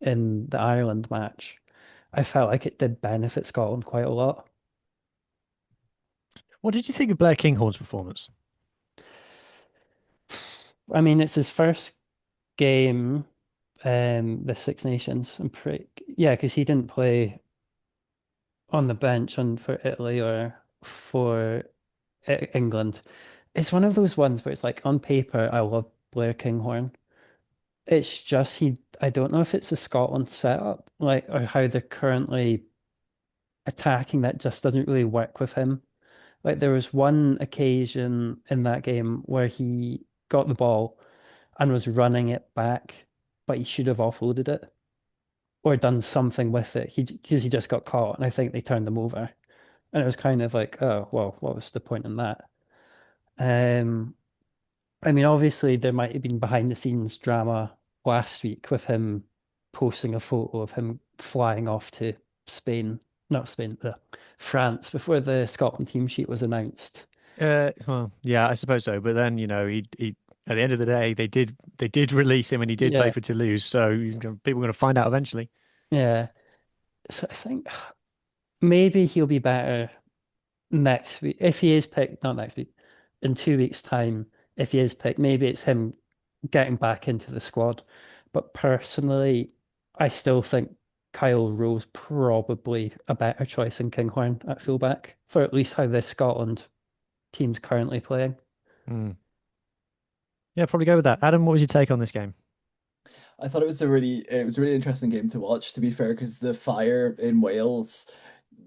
in the Ireland match. I felt like it did benefit Scotland quite a lot. What did you think of Blair Kinghorn's performance? I mean, it's his first game, the Six Nations. I'm pretty, yeah, because he didn't play on the bench on for Italy or for England. It's one of those ones where it's like on paper, I love Blair Kinghorn. It's just I don't know if it's a Scotland setup, like or how they're currently attacking that just doesn't really work with him. Like there was one occasion in that game where he got the ball and was running it back, but he should have offloaded it or done something with it. Because he just got caught, and I think they turned them over. And it was kind of like, oh, well, what was the point in that? Um, I mean, obviously there might have been behind the scenes drama last week with him posting a photo of him flying off to Spain, not Spain, France before the Scotland team sheet was announced. Well, yeah, I suppose so. But then, he at the end of the day, they did release him, and he did play Yeah, for Toulouse. So people are going to find out eventually. yeah. So I think maybe he'll be better next week if he is picked, not next week, in 2 weeks' time. If he is picked, maybe it's him getting back into the squad. But personally, I still think Kyle Rowe's probably a better choice than Kinghorn at fullback for at least how this Scotland team's currently playing. Mm. Yeah, probably go with that. Adam, what was your take on this game? I thought it was a really interesting game to watch, to be fair, because the fire in Wales,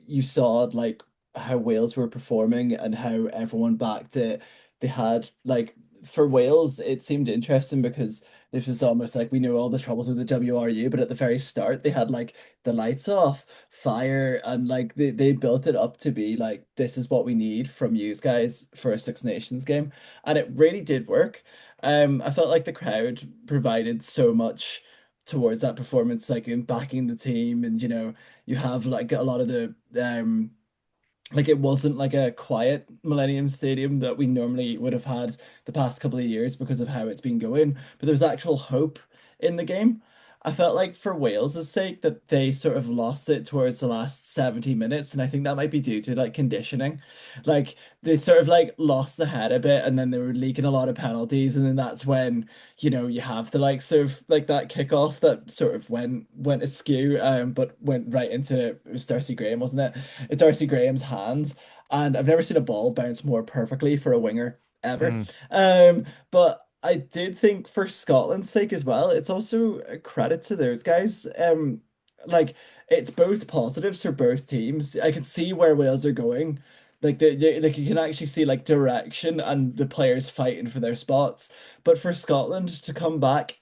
you saw like how Wales were performing and how everyone backed it. They had like for Wales, it seemed interesting because this was almost like we knew all the troubles with the WRU, but at the very start they had like the lights off, fire, and like they built it up to be like this is what we need from you guys for a Six Nations game. And it really did work. I felt like the crowd provided so much towards that performance, like in backing the team, and you have like a lot of the like it wasn't like a quiet Millennium Stadium that we normally would have had the past couple of years because of how it's been going, but there was actual hope in the game. I felt like for Wales's sake that they sort of lost it towards the last 70 minutes, and I think that might be due to like conditioning. Like they sort of like lost the head a bit, and then they were leaking a lot of penalties, and then that's when you have the likes of like that kickoff that sort of went askew, but went right into it was Darcy Graham, wasn't it? It's Darcy Graham's hands, and I've never seen a ball bounce more perfectly for a winger ever. Mm. But I did think for Scotland's sake as well, it's also a credit to those guys. Like it's both positives for both teams. I can see where Wales are going. Like like you can actually see like direction and the players fighting for their spots. But for Scotland to come back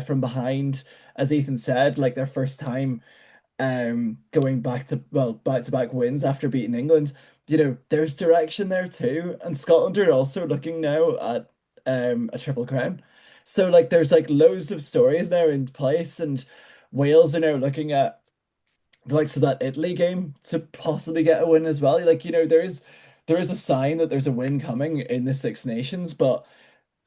from behind, as Ethan said, like their first time going back to back wins after beating England, there's direction there too. And Scotland are also looking now at a triple crown. So like there's like loads of stories there in place, and Wales are now looking at the likes of that Italy game to possibly get a win as well. Like, there is a sign that there's a win coming in the Six Nations, but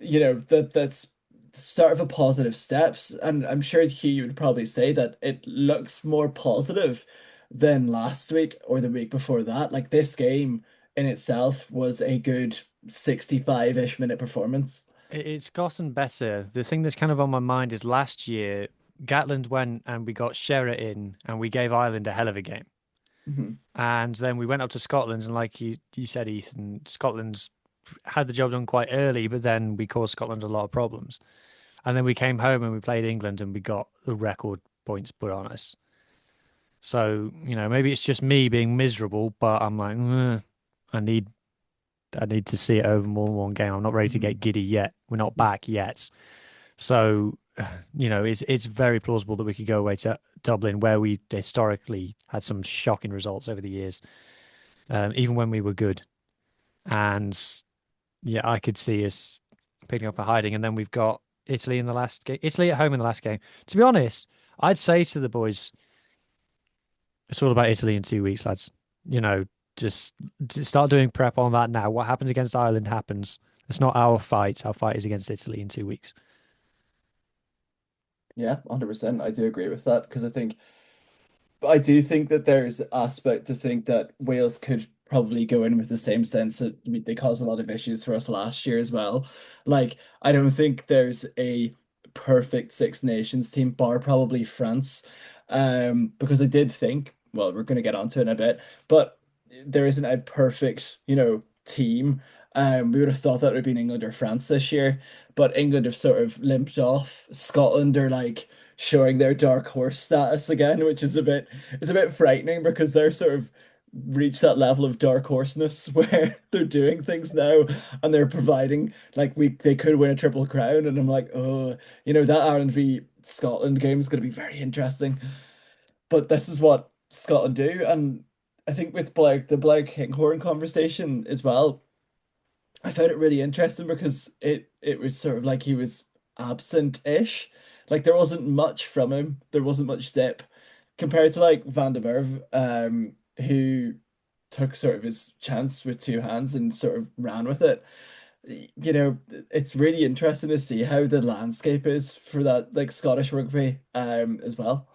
that's the start of a positive steps, and I'm sure he would probably say that it looks more positive than last week or the week before that. Like this game in itself was a good 65-ish minute performance. It's gotten better. The thing that's kind of on my mind is last year, Gatland went and we got Shearer in, and we gave Ireland a hell of a game. Mhm. And then we went up to Scotland, and like you said, Ethan, Scotland's had the job done quite early, but then we caused Scotland a lot of problems. And then we came home and we played England and we got the record points put on us. So, maybe it's just me being miserable, but I'm like, I need I need to see it over more than one game. I'm not ready to Mhm. get giddy yet. We're not back yet. So, it's very plausible that we could go away to Dublin, where we historically had some shocking results over the years, even when we were good. And yeah, I could see us picking up a hiding. And then we've got Italy in the last game, Italy at home in the last game. To be honest, I'd say to the boys, it's all about Italy in 2 weeks, lads. You know, just start doing prep on that now. What happens against Ireland happens. It's not our fight. Our fight is against Italy in 2 weeks. Yeah, 100%. I do agree with that because I do think that there's aspect to think that Wales could probably go in with the same sense that they caused a lot of issues for us last year as well. Like, I don't think there's a perfect Six Nations team, bar probably France. Because I did think, well, we're going to get onto it in a bit, but there isn't a perfect, team. We would have thought that would have been England or France this year, but England have sort of limped off. Scotland are like showing their dark horse status again, which is a bit frightening because they're sort of reached that level of dark horseness where they're doing things now and they're providing like they could win a triple crown and I'm like, oh, that Ireland v Scotland game is going to be very interesting. But this is what Scotland do, and I think with the Blair Kinghorn conversation as well, I found it really interesting because it was sort of like he was absent-ish. Like there wasn't much from him. There wasn't much zip compared to like Van der Merwe, who took sort of his chance with two hands and sort of ran with it. It's really interesting to see how the landscape is for that like Scottish rugby as well.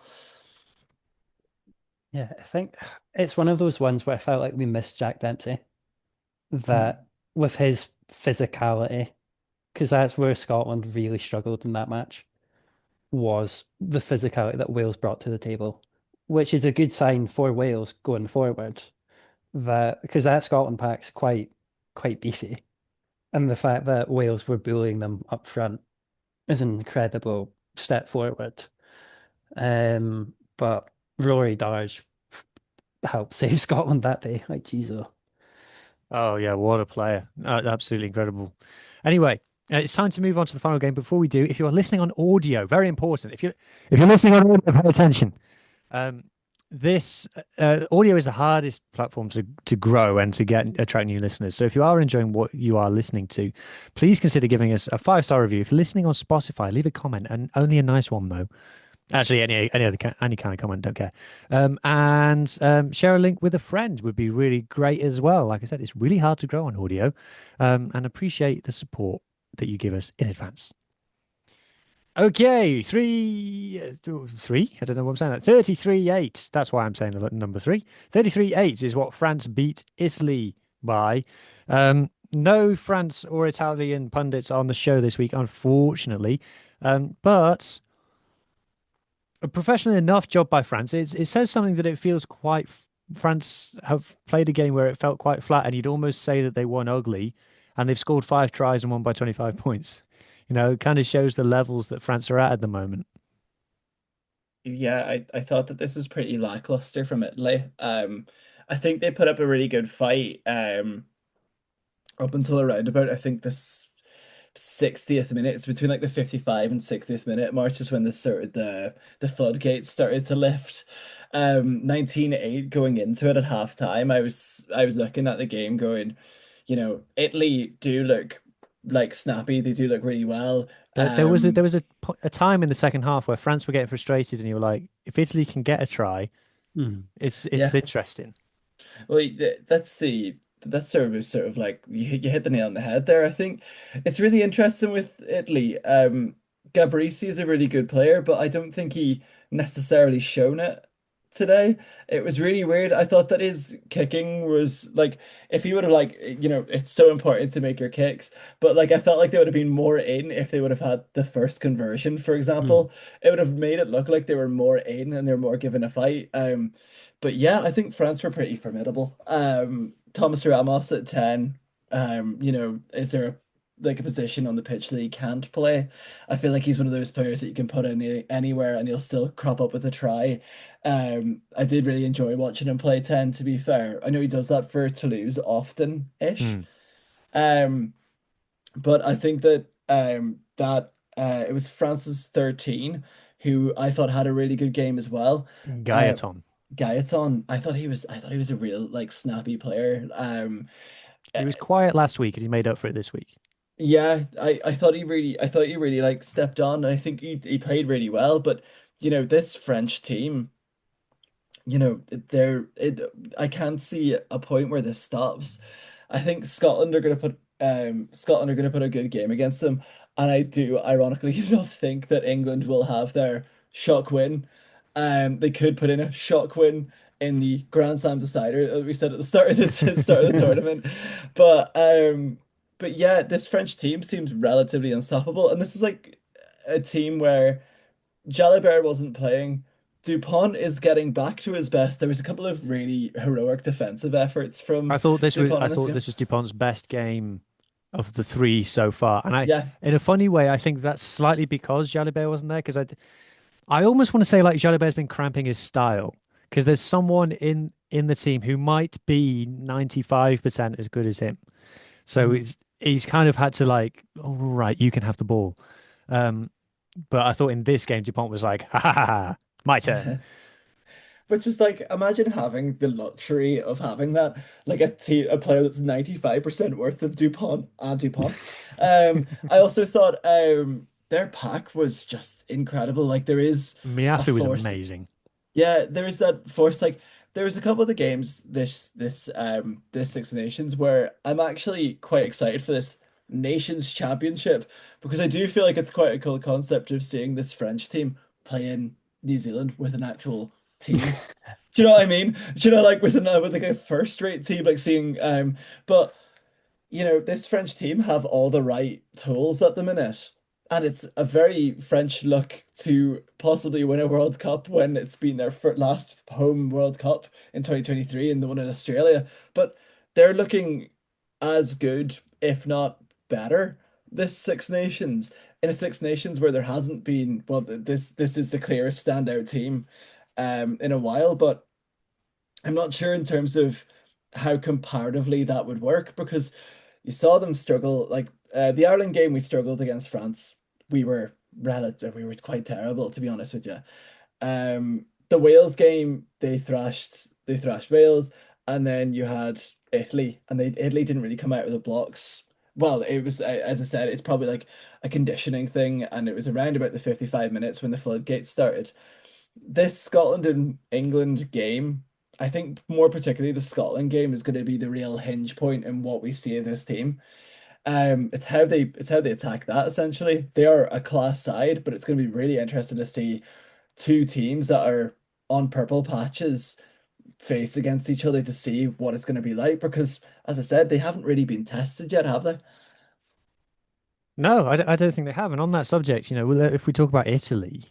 Yeah, I think it's one of those ones where I felt like we missed Jack Dempsey. Mm. That with his physicality, because that's where Scotland really struggled in that match, was the physicality that Wales brought to the table, which is a good sign for Wales going forward. That because that Scotland pack's quite beefy, and the fact that Wales were bullying them up front is an incredible step forward. But Rory Darge helped save Scotland that day. Like Jesus. Oh yeah, what a player! Absolutely incredible. Anyway, it's time to move on to the final game. Before we do, if you are listening on audio, very important. If you're listening on audio, pay attention. Um, this audio is the hardest platform to grow and to attract new listeners. So if you are enjoying what you are listening to, please consider giving us a 5-star review. If you're listening on Spotify, leave a comment, and only a nice one though. Actually, any kind of comment, don't care. And share a link with a friend would be really great as well. Like I said, it's really hard to grow on audio, and appreciate the support that you give us in advance. Okay, three. I don't know what I'm saying. That 33-8. That's why I'm saying the number three. 33-8 is what France beat Italy by. No France or Italian pundits on the show this week, unfortunately. But a professional enough job by France. It says something that it feels quite. France have played a game where it felt quite flat, and you'd almost say that they won ugly, and they've scored 5 tries and won by 25 points. It kind of shows the levels that France are at the moment. Yeah, I thought that this was pretty lackluster from Italy. I think they put up a really good fight up until around about I think this 60th minute. It's between like the 55 and 60th minute march is when the floodgates started to lift. 19-8 going into it at halftime. I was looking at the game going, Italy do look like snappy. They do look really well. There was a time in the second half where France were getting frustrated, and you were like, if Italy can get a try, Mm. it's Yeah. interesting. Well, that's sort of like you hit the nail on the head there. I think it's really interesting with Italy. Gabrici is a really good player, but I don't think he necessarily shown it today. It was really weird. I thought that his kicking was like if he would have like it's so important to make your kicks, but like I felt like they would have been more in if they would have had the first conversion, for Mm. example. It would have made it look like they were more in and they're more given a fight. But yeah, I think France were pretty formidable. Thomas Ramos at 10. Is there like a position on the pitch that he can't play? I feel like he's one of those players that you can put anywhere and he'll still crop up with a try. I did really enjoy watching him play 10, to be fair. I know he does that for Toulouse often-ish. Hmm. Um, but I think that it was Francis 13 who I thought had a really good game as well. Uh, Gaetan. Gaetan, I thought he was a real like snappy player. He was quiet last week and he made up for it this week. Yeah, I thought he really like stepped on, and I think he played really well. But this French team, I can't see a point where this stops. I think Scotland are gonna put a good game against them, and I do ironically not think that England will have their shock win. They could put in a shock win in the Grand Slam decider, as we said at the start of the tournament. But yeah, this French team seems relatively unstoppable, and this is like a team where Jalibert wasn't playing. Dupont is getting back to his best. There was a couple of really heroic defensive efforts from Dupont I in this thought game. this was Dupont's best game of the three so far. And Yeah. in a funny way, I think that's slightly because Jalibert wasn't there. Because I almost want to say like Jalibert's been cramping his style because there's someone in the team who might be 95% as good as him. So Mhm. he's kind of had to like, all right, you can have the ball. Um, but I thought in this game, Dupont was like, ha ha ha, ha, my turn. Which is like, imagine having the luxury of having that, like a player that's 95% worth of Dupont and Dupont. I also thought their pack was just incredible. Like there is a Miafu was force. amazing. Yeah, there is that force. Like there was a couple of the games this Six Nations where I'm actually quite excited for this Nations Championship because I do feel like it's quite a cool concept of seeing this French team play in New Zealand with an actual team. Do you know what I mean? Do you know, like with like a first rate team, like seeing but this French team have all the right tools at the minute. And it's a very French look to possibly win a World Cup when it's been their last home World Cup in 2023 and the one in Australia. But they're looking as good, if not better, this Six Nations. In a Six Nations where there hasn't been, well, this is the clearest standout team in a while, but I'm not sure in terms of how comparatively that would work because you saw them struggle. Like the Ireland game, we struggled against France. We were quite terrible, to be honest with you. The Wales game, they thrashed Wales, and then you had Italy, and Italy didn't really come out of the blocks. Well, it was as I said, it's probably like a conditioning thing, and it was around about the 55 minutes when the floodgates started. This Scotland and England game, I think more particularly the Scotland game is going to be the real hinge point in what we see of this team. It's how they attack that essentially. They are a class side, but it's going to be really interesting to see two teams that are on purple patches face against each other to see what it's going to be like because as I said, they haven't really been tested yet, have they? No, I don't think they have. And on that subject, if we talk about Italy,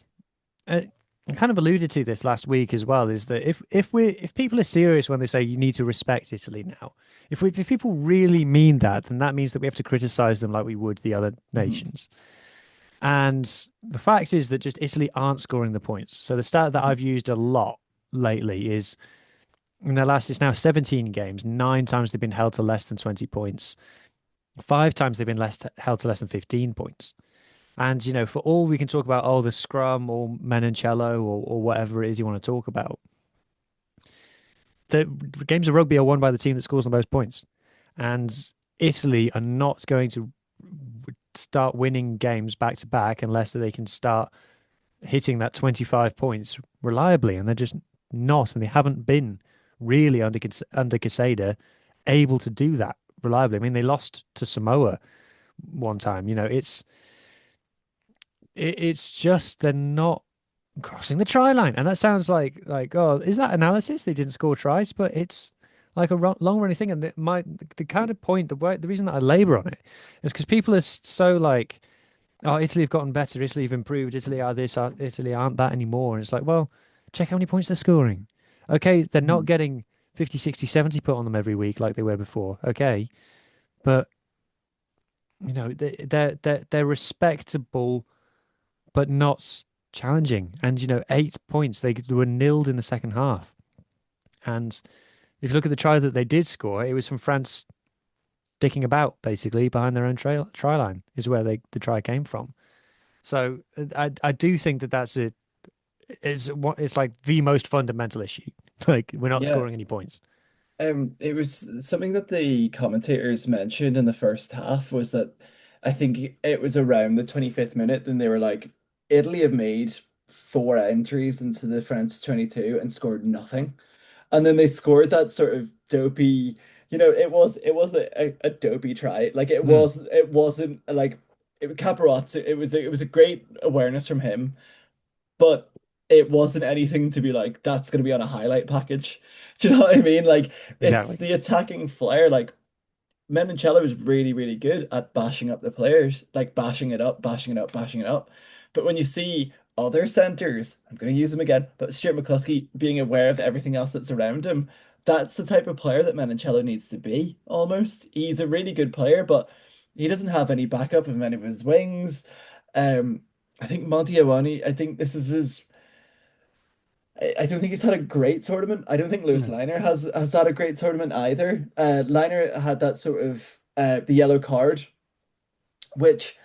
I kind of alluded to this last week as well, is that if people are serious when they say you need to respect Italy now, if people really mean that, then that means that we have to criticize them like we would the other Mhm, nations. And the fact is that just Italy aren't scoring the points. So the stat that mhm, I've used a lot lately is in their last, it's now 17 games, 9 times they've been held to less than 20 points. 5 times they've been held to less than 15 points. And, for all we can talk about, oh, the scrum or Menoncello or whatever it is you want to talk about, the games of rugby are won by the team that scores the most points. And Italy are not going to start winning games back to back unless they can start hitting that 25 points reliably. And they're just not. And they haven't been really under Casada able to do that reliably. I mean, they lost to Samoa one time. It's just they're not crossing the try line, and that sounds like oh, is that analysis? They didn't score tries, but it's like a long running thing. And the kind of point, the reason that I labor on it is because people are so like, oh, Italy have gotten better, Italy have improved, Italy are this, Italy aren't that anymore. And it's like, well, check how many points they're scoring. Okay, they're not mhm. getting 50, 60, 70 put on them every week like they were before. Okay, but they're respectable, but not challenging. And 8 points, they were nilled in the second half. And if you look at the try that they did score, it was from France dicking about basically behind their own try line is where the try came from. So I do think that it's like the most fundamental issue. Like we're not Yeah. scoring any points. It was something that the commentators mentioned in the first half was that I think it was around the 25th minute, and they were like, Italy have made four entries into the French 22 and scored nothing. And then they scored that sort of dopey, it was a dopey try. Like Hmm, it wasn't like Caparazzo, it was a great awareness from him, but it wasn't anything to be like, that's going to be on a highlight package. Do you know what I mean? Like, it's exactly. the attacking flair. Like, Menoncello was really, really good at bashing up the players, like bashing it up, bashing it up, bashing it up. But when you see other centers, I'm going to use him again, but Stuart McCluskey being aware of everything else that's around him, that's the type of player that Menoncello needs to be, almost. He's a really good player, but he doesn't have any backup of any of his wings. Um, I think Monty Iwani, I think this is his I don't think he's had a great tournament. I don't think Lewis No. Liner has had a great tournament either. Liner had that sort of the yellow card, which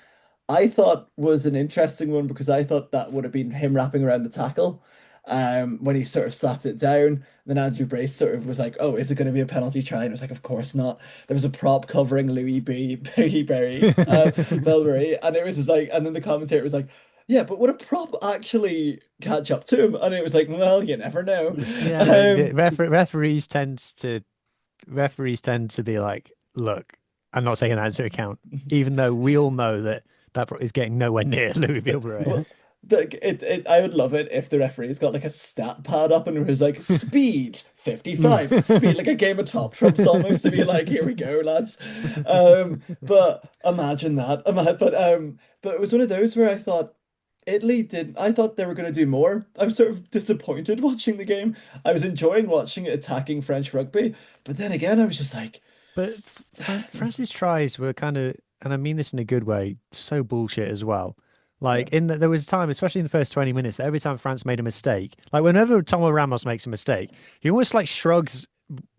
I thought was an interesting one because I thought that would have been him wrapping around the tackle when he sort of slapped it down. Then Andrew Brace sort of was like, "Oh, is it going to be a penalty try?" And I was like, "Of course not." There was a prop covering Louis B. Belbury, and it was just like, and then the commentator was like, "Yeah, but would a prop actually catch up to him?" And it was like, "Well, you never know." Yeah, like the Um, referees tend to be like, look, I'm not taking that into account, even though we all know that is getting nowhere near Louis Bilbray. Well, I would love it if the referee's got like a stat pad up and it was like speed 55, speed like a game of Top Trumps almost to be like, here we go, lads. But imagine that. But it was one of those where I thought I thought they were going to do more. I was sort of disappointed watching the game. I was enjoying watching it attacking French rugby, but then again, I was just like, But France's tries were kind of, and I mean this in a good way, so bullshit as well. yeah, Like there was a time, especially in the first 20 minutes, that every time France made a mistake, like whenever Tomo Ramos makes a mistake, he almost like shrugs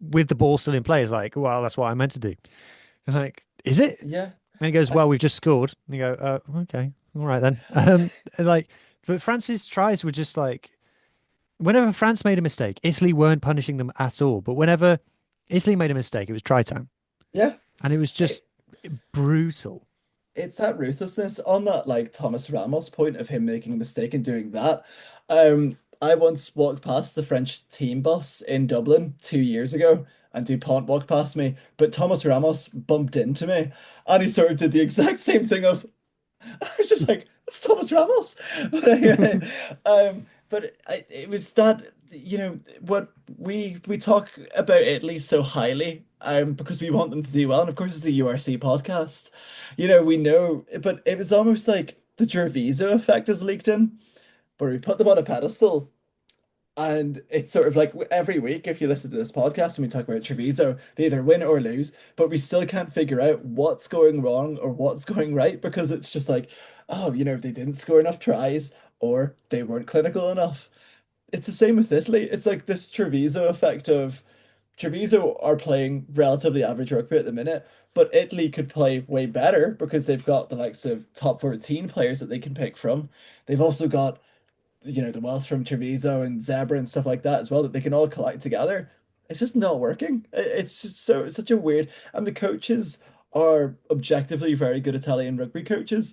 with the ball still in play. He's like, well, that's what I meant to do. And like, is it? yeah. And he goes, I, well, we've just scored. And you go, okay, all right then. And like, but France's tries were just like, whenever France made a mistake, Italy weren't punishing them at all. But whenever Italy made a mistake, it was try time. yeah. And it was just brutal. It's that ruthlessness on that like Thomas Ramos point of him making a mistake and doing that. I once walked past the French team bus in Dublin 2 years ago, and Dupont walked past me, but Thomas Ramos bumped into me, and he sort of did the exact same thing of I was just like, it's Thomas Ramos. But anyway, it was that what we talk about Italy so highly because we want them to do well, and of course it's a URC podcast. We know, but it was almost like the Gerviso effect has leaked in, where we put them on a pedestal. And it's sort of like every week, if you listen to this podcast and we talk about Treviso, they either win or lose, but we still can't figure out what's going wrong or what's going right because it's just like, oh, they didn't score enough tries or they weren't clinical enough. It's the same with Italy. It's like this Treviso effect of Treviso are playing relatively average rugby at the minute, but Italy could play way better because they've got the likes of top 14 players that they can pick from. They've also got the wealth from Treviso and Zebra and stuff like that as well that they can all collect together. It's just not working. It's just it's such a weird. And the coaches are objectively very good Italian rugby coaches,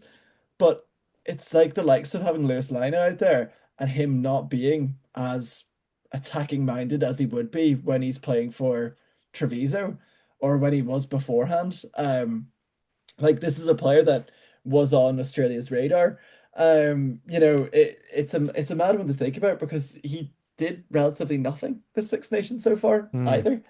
but it's like the likes of having Lewis Lina out there and him not being as attacking minded as he would be when he's playing for Treviso or when he was beforehand. Like this is a player that was on Australia's radar. It's a mad one to think about because he did relatively nothing for Six Nations so far Mm. either.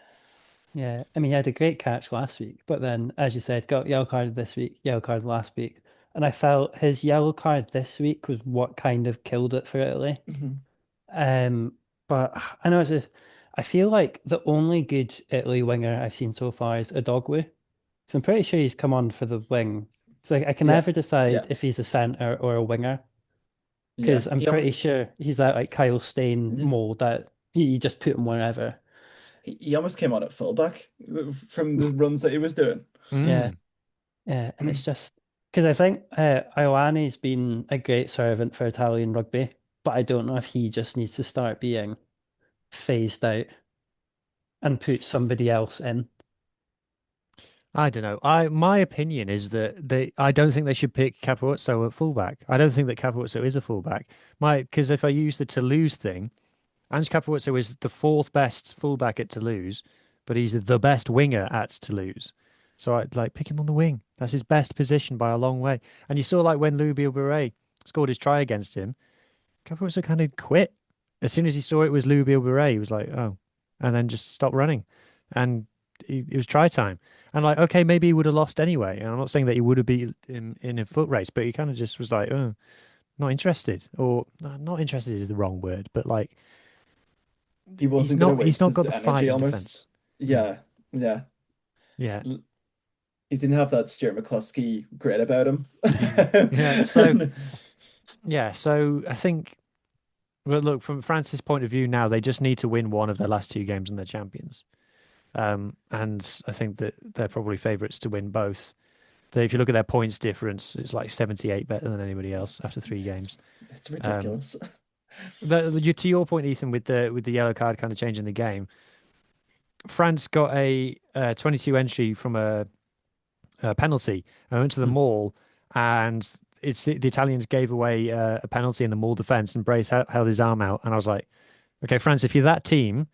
Yeah, I mean, he had a great catch last week, but then, as you said, got yellow card this week, yellow card last week. And I felt his yellow card this week was what kind of killed it for Italy. Mhm. Um, but I know I feel like the only good Italy winger I've seen so far is Adogwu. So I'm pretty sure he's come on for the wing. So I can Yeah, never decide yeah, if he's a center or a winger yeah. because I'm He pretty almost sure he's that like Kyle Stain mhm. mold that you just put him wherever. He almost came on at fullback from the runs that he was doing. Yeah. Mm. Yeah. And it's just because I think Ioane's been a great servant for Italian rugby, but I don't know if he just needs to start being phased out and put somebody else in. I don't know. My opinion is that I don't think they should pick Capuozzo at fullback. I don't think that Capuozzo is a fullback. Because if I use the Toulouse thing, Ange Capuozzo is the fourth best fullback at Toulouse, but he's the best winger at Toulouse. So I'd like pick him on the wing. That's his best position by a long way. And you saw like when Louis Bilberet scored his try against him, Capuozzo kind of quit. As soon as he saw it was Louis Bilberet, he was like, oh, and then just stopped running. And it was try time. And like, okay, maybe he would have lost anyway. And I'm not saying that he would have been in a foot race, but he kind of just was like, oh, not interested. Or not interested is the wrong word, but like He wasn't going to he's waste not his got the fight energy in almost. defense. Mm. Yeah, yeah. Yeah. L- He didn't have that Stuart McCluskey grit about him. Mm. Yeah. So yeah, so I think well look, from France's point of view now, they just need to win one of their last two games and they're champions. And I think that they're probably favourites to win both. If you look at their points difference, it's like 78 better than anybody else after three It's games. it's Um, ridiculous. to your point, Ethan, with the yellow card kind of changing the game, France got a 22 entry from a penalty. I went to the Hmm. mall, and the Italians gave away a penalty in the mall defense, and Brace held his arm out, and I was like, okay, France, if you're that team,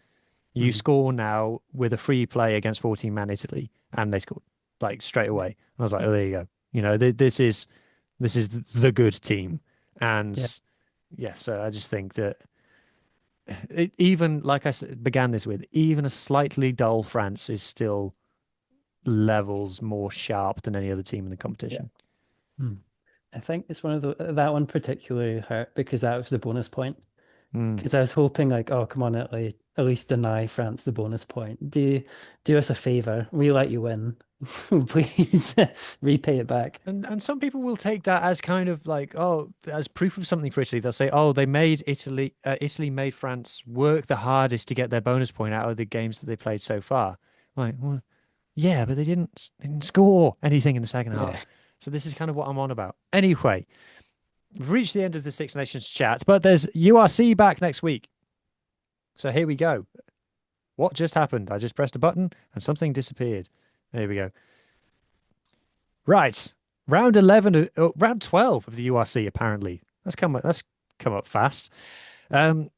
you Mhm. score now with a free play against 14 man Italy, and they scored like straight away. I was like, oh, there you go. You know, this is the good team, and Yeah. yeah, so I just think that even like began this with, even a slightly dull France is still levels more sharp than any other team in the Yeah. competition. Hmm. I think it's one of that one particularly hurt because that was the bonus point. Mm. Because I was hoping like, oh, come on, at least deny France the bonus point. Do us a favor. We let you win. Please repay it back. And some people will take that as kind of like, oh, as proof of something for Italy. They'll say, oh, they made Italy made France work the hardest to get their bonus point out of the games that they played so far. Like, well, yeah, but they didn't score anything in the second Yeah. half. So this is kind of what I'm on about. Anyway, we've reached the end of the Six Nations chat, but there's URC back next week. So here we go. What just happened? I just pressed a button and something disappeared. There we go. Right. Round 11, round 12 of the URC, apparently. That's come up fast. Um,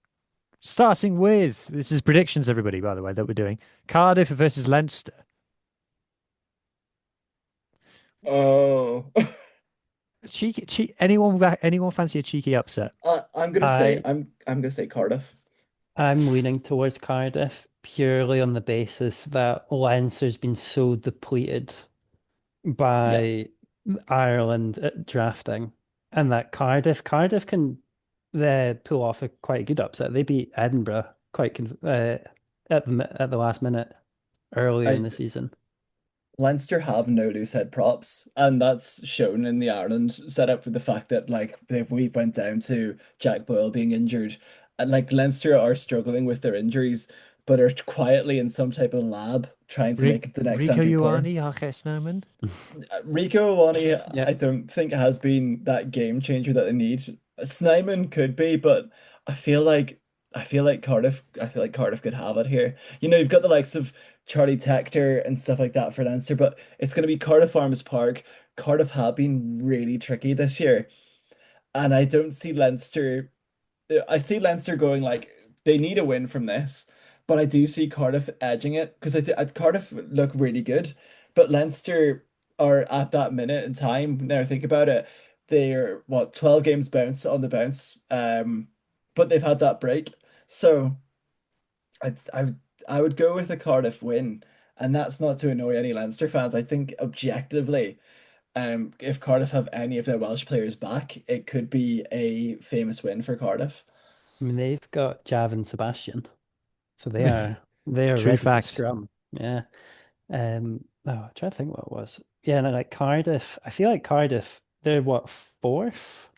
Starting with, this is predictions, everybody, by the way, that we're doing. Cardiff versus Leinster. Oh, Anyone fancy a cheeky upset? I'm gonna say I I'm gonna say Cardiff. I'm leaning towards Cardiff purely on the basis that Leinster's been so depleted Yeah, by Ireland at drafting, and that Cardiff can pull off a quite good upset. They beat Edinburgh at the last minute earlier in I the season. Leinster have no loose head props, and that's shown in the Ireland setup with the fact that we went down to Jack Boyle being injured, and like Leinster are struggling with their injuries, but are quietly in some type of lab trying to make it the next Rico Andrew Corr. Ioane, Ake Snowman. Rico Awani, Yeah, I don't think has been that game changer that they need. Snyman could be, but I feel like I feel like Cardiff could have it here. You know, you've got the likes of Charlie Tector and stuff like that for Leinster, but it's going to be Cardiff Arms Park. Cardiff have been really tricky this year, and I don't see Leinster. I see Leinster going like they need a win from this, but I do see Cardiff edging it because Cardiff look really good, but Leinster are at that minute in time. Now think about it, they're what 12 games bounce on the bounce, but they've had that break, so I I would I would go with a Cardiff win, and that's not to annoy any Leinster fans. I think objectively, if Cardiff have any of their Welsh players back, it could be a famous win for Cardiff. I mean they've got Jav and Sebastian, so they are True ready to fact. scrum. Yeah. I'm trying to think what it was. Yeah, no, like Cardiff. I feel like Cardiff, they're what, fourth?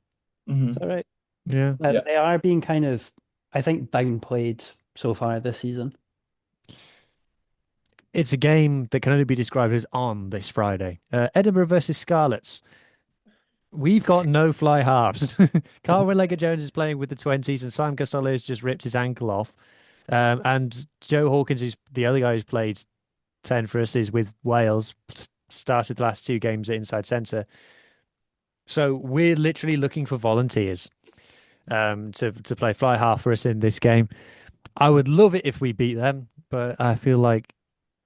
Is that Hmm. right? Yeah. Yeah. They are being kind of, I think, downplayed so far this season. It's a game that can only be described as on this Friday. Edinburgh versus Scarlets. We've got no fly halves. Carl Winleger-Jones is playing with the 20s, and Simon Costello has just ripped his ankle off. And Joe Hawkins, who's the other guy who's played 10 for us, is with Wales, started the last two games at inside centre. So we're literally looking for volunteers to play fly half for us in this game. I would love it if we beat them, but I feel like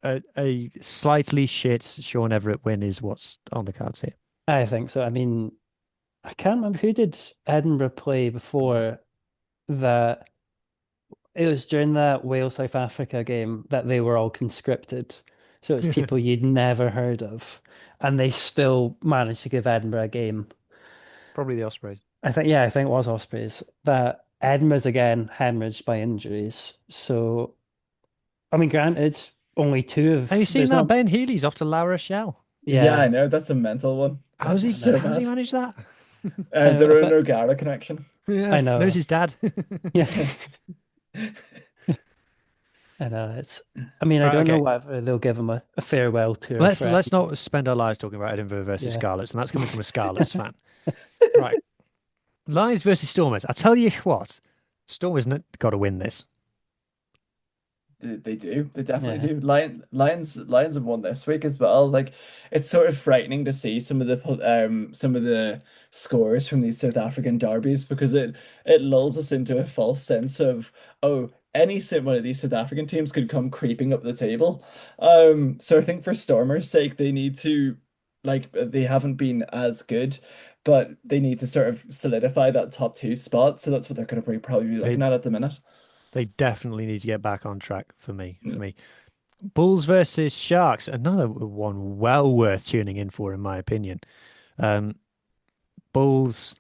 a slightly shit Sean Everett win is what's on the cards here. I think so. I mean, I can't remember who did Edinburgh play before that. It was during that Wales South Africa game that they were all conscripted. So it's people you'd never heard of. And they still managed to give Edinburgh a game. Probably the Ospreys. I think it was Ospreys. That Edinburgh's again hemorrhaged by injuries. So, I mean, granted, only two Have of you seen there's that not, Ben Healy's off to La Rochelle? Yeah, I yeah, know. That's a mental one. That's I know. so How's he mad. managed that? I The know. Bruno Gara connection. Yeah, I knows know. his dad. Yeah, I know. I mean, I Right, don't know okay. whether they'll give him a farewell tour Let's for let's Edinburgh. not spend our lives talking about Edinburgh versus Yeah. Scarlets, and that's coming from a Scarlets fan. Right. Lions versus Stormers. I tell you what, Stormers got to win this. They do. They definitely Yeah. do. Lions have won this week as well. Like it's sort of frightening to see some of the scores from these South African derbies because it lulls us into a false sense of, oh, one of these South African teams could come creeping up the table. So I think for Stormers' sake, they need to, like, they haven't been as good, but they need to sort of solidify that top two spot. So that's what they're going to probably be They looking at the minute. they definitely need to get back on track for me. For me, Bulls versus Sharks. Another one well worth tuning in for, in my opinion. Um, Bulls.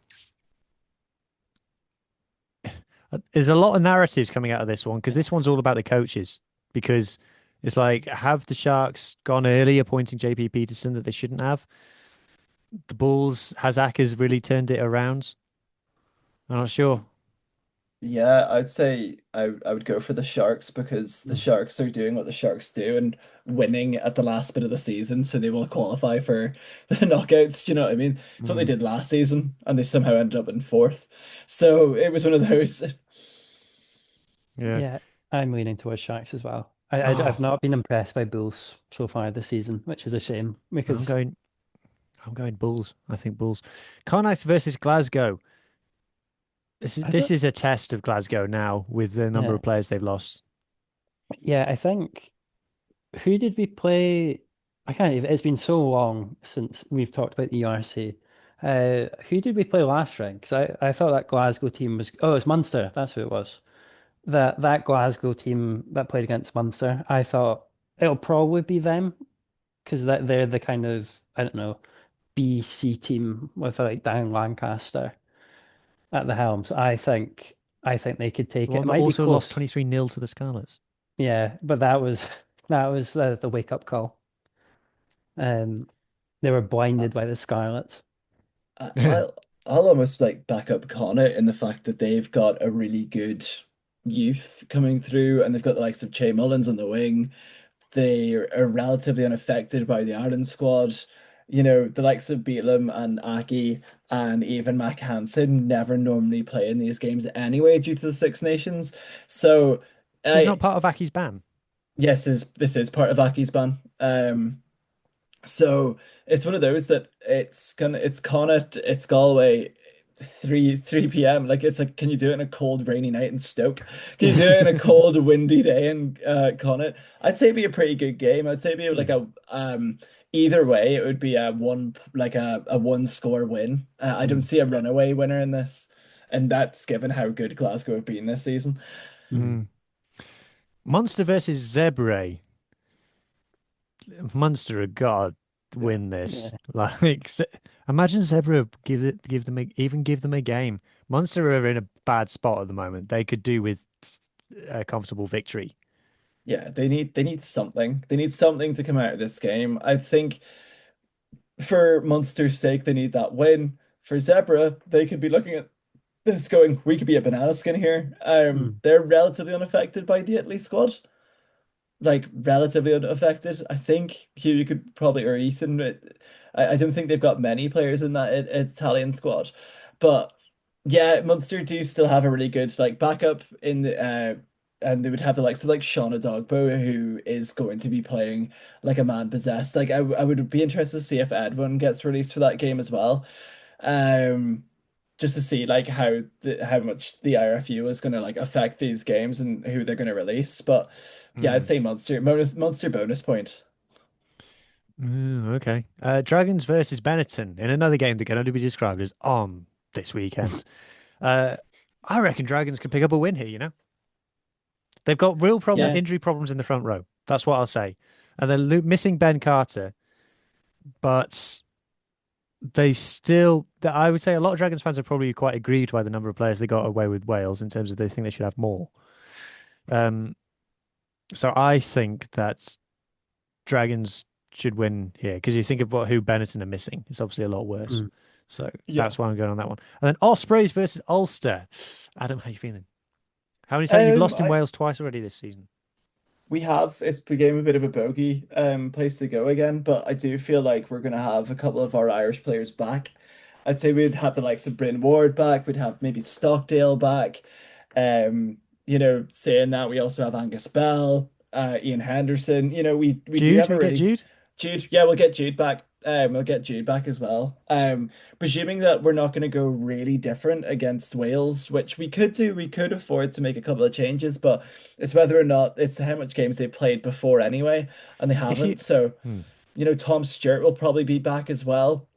There's a lot of narratives coming out of this one because this one's all about the coaches. Because it's like, have the Sharks gone early appointing JP Peterson that they shouldn't have? The Bulls, has Ackers really turned it around? I'm not sure. Yeah, I'd say I would go for the Sharks because the Sharks are doing what the Sharks do and winning at the last bit of the season, so they will qualify for the knockouts. Do you know what I mean? It's what they Mm, did last season, and they somehow ended up in fourth. So it was one of those. yeah. Yeah, I'm leaning towards Sharks as well. I've Oh, not been impressed by Bulls so far this season, which is a shame I'm because going. I'm going Bulls. I think Bulls. Connacht versus Glasgow. I This don't. is a test of Glasgow now with the number Yeah, of players they've lost. yeah. I think who did we play? I can't even. It's been so long since we've talked about the URC. Who did we play last round? Because I thought that Glasgow team was. Oh, it's Munster. That's who it was. That Glasgow team that played against Munster. I thought it'll probably be them because they're the kind of I don't know BC team with like Dan Lancaster at the helm. So I think they could The take it. one It that might be also lost close. 23-0 to the Scarlets. Yeah, but that was the wake up call. Um, they were blinded by the Scarlets. I- I'll I'll almost like back up Connor in the fact that they've got a really good youth coming through, and they've got the likes of Che Mullins on the wing. They are relatively unaffected by the Ireland squad. You know, the likes of Beelam and Aki and even Mac Hansen never normally play in these games anyway due to the Six Nations. So This is not I part of Aki's ban. yes, is this is part of Aki's ban. So it's one of those that it's Connacht, it's Galway, 3 p.m. Like it's like, can you do it in a cold, rainy night in Stoke? Can you do it in a cold, windy day in Connacht? I'd say it'd be a pretty good game. I'd say it'd be like Mm, a either way, it would be a one score win. I don't mm, see a runaway winner in this, and that's given how good Glasgow have been this season. mm. Mm. Munster versus Zebre. Munster have got to win this. Yeah, Like, imagine Zebra give them a game. Munster are in a bad spot at the moment. They could do with a comfortable victory. Yeah, they need something. They need something to come out of this game. I think for Munster's sake, they need that win. For Zebra, they could be looking at this going, we could be a banana skin here. Mm. They're relatively unaffected by the Italy squad. Like relatively unaffected. I think Hugh you could probably or Ethan. I don't think they've got many players in that Italian squad, but yeah, Munster do still have a really good like backup in the and they would have the likes of like Sean Adogbo who is going to be playing like a man possessed. Like I would be interested to see if Edwin gets released for that game as well. Um, just to see like how much the IRFU is going to like affect these games and who they're going to release. But yeah, I'd Mm. say Monster bonus point. Okay. Dragons versus Benetton in another game that can only be described as on this weekend. Uh, I reckon Dragons can pick up a win here, you know? They've got real Yeah. injury problems in the front row. That's what I'll say. And they're missing Ben Carter, but they still, I would say a lot of Dragons fans are probably quite aggrieved by the number of players they got away with Wales in terms of they think they should have more. Um, so I think that Dragons should win here because you think of who Benetton are missing. It's obviously a lot worse. Mm. So Yeah. that's why I'm going on that one. And then Ospreys versus Ulster. Adam, how you feeling? How many times you've lost in I Wales twice already this season? We have it's became a bit of a bogey place to go again, but I do feel like we're gonna have a couple of our Irish players back. I'd say we'd have the likes of Bryn Ward back, we'd have maybe Stockdale back. Saying that we also have Angus Bell, Ian Henderson. We do Jude, have a we get really Jude. Jude, yeah, we'll get Jude back. We'll get Jude back as well. Presuming that we're not going to go really different against Wales, which we could do. We could afford to make a couple of changes, but it's whether or not it's how much games they played before anyway, and they If you, haven't. So, hmm. Tom Stewart will probably be back as well.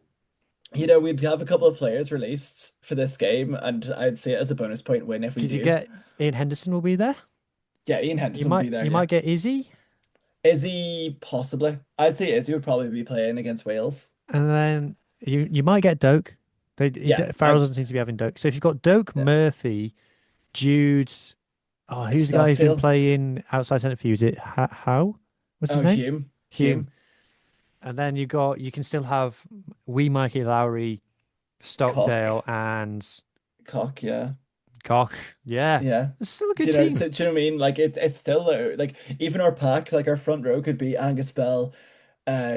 We'd have a couple of players released for this game, and I'd say it as a bonus point win if we Could you do. get Ian Henderson will be there? Yeah, Ian You Henderson will might be there, you yeah. might get Izzy, Izzy, possibly. I'd say Izzy would probably be playing against Wales. and then you might get Doak. Yeah, Farrell doesn't seem to be having Doak. So if you've got Doak, yeah. Murphy, Jude, oh, who's the guy who's been Stockdale. playing outside centre for you? Is it How? What's his Oh, name? Hume. Hume. Hume. And then you can still have wee Mikey Lowry, Cock. Stockdale, and Cock, yeah. Koch. Yeah, Yeah. it's still a Do good you know, team. so, do you know what I mean? Like it's still there. Like even our pack, like our front row could be Angus Bell,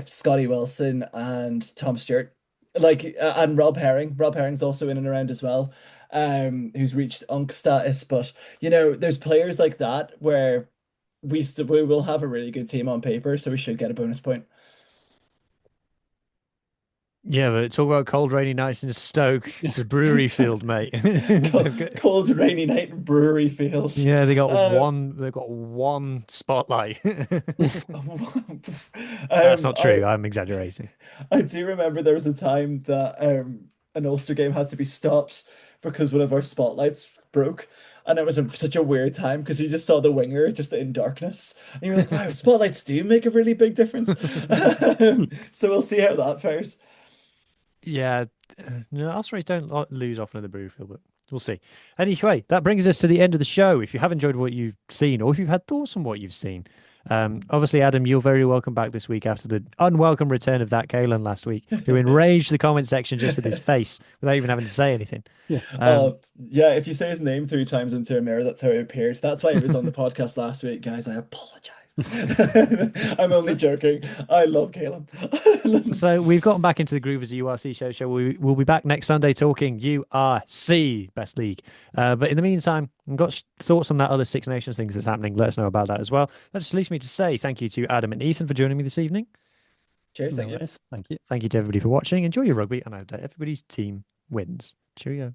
Scotty Wilson, and Tom Stewart. And Rob Herring. Rob Herring's also in and around as well. Who's reached Unk status. But there's players like that where we will have a really good team on paper, so we should get a bonus point. Yeah, but talk about cold, rainy nights in Stoke. It's a brewery field, mate. They've got, Cold rainy night in Brewery Fields. yeah, they got Uh, one. They've got one spotlight. That's um, not I true. I'm exaggerating. I do remember there was a time that an Ulster game had to be stopped because one of our spotlights broke. And it was such a weird time because you just saw the winger just in darkness. And you're like, wow, spotlights do make a really big difference. So we'll see how that fares. Yeah, no, Ospreys don't lose often at the brewery field, but we'll see. Anyway, that brings us to the end of the show. If you have enjoyed what you've seen, or if you've had thoughts on what you've seen, obviously, Adam, you're very welcome back this week after the unwelcome return of that Kalen last week, who enraged the comment section just with his face without even having to say anything. Yeah. Um, Yeah, if you say his name 3 times into a mirror, that's how he appeared. That's why he was on the podcast last week, guys. I apologize. I'm only joking. I love Caleb. so we've gotten back into the groove as a URC show. We'll be back next Sunday talking URC Best League. But in the meantime, I've got thoughts on that other Six Nations things that's happening. Let us know about that as well. That just leaves me to say thank you to Adam and Ethan for joining me this evening. Cheers, No thank you. worries. Thank you. Thank you to everybody for watching. Enjoy your rugby, and I hope that everybody's team wins. Cheerio.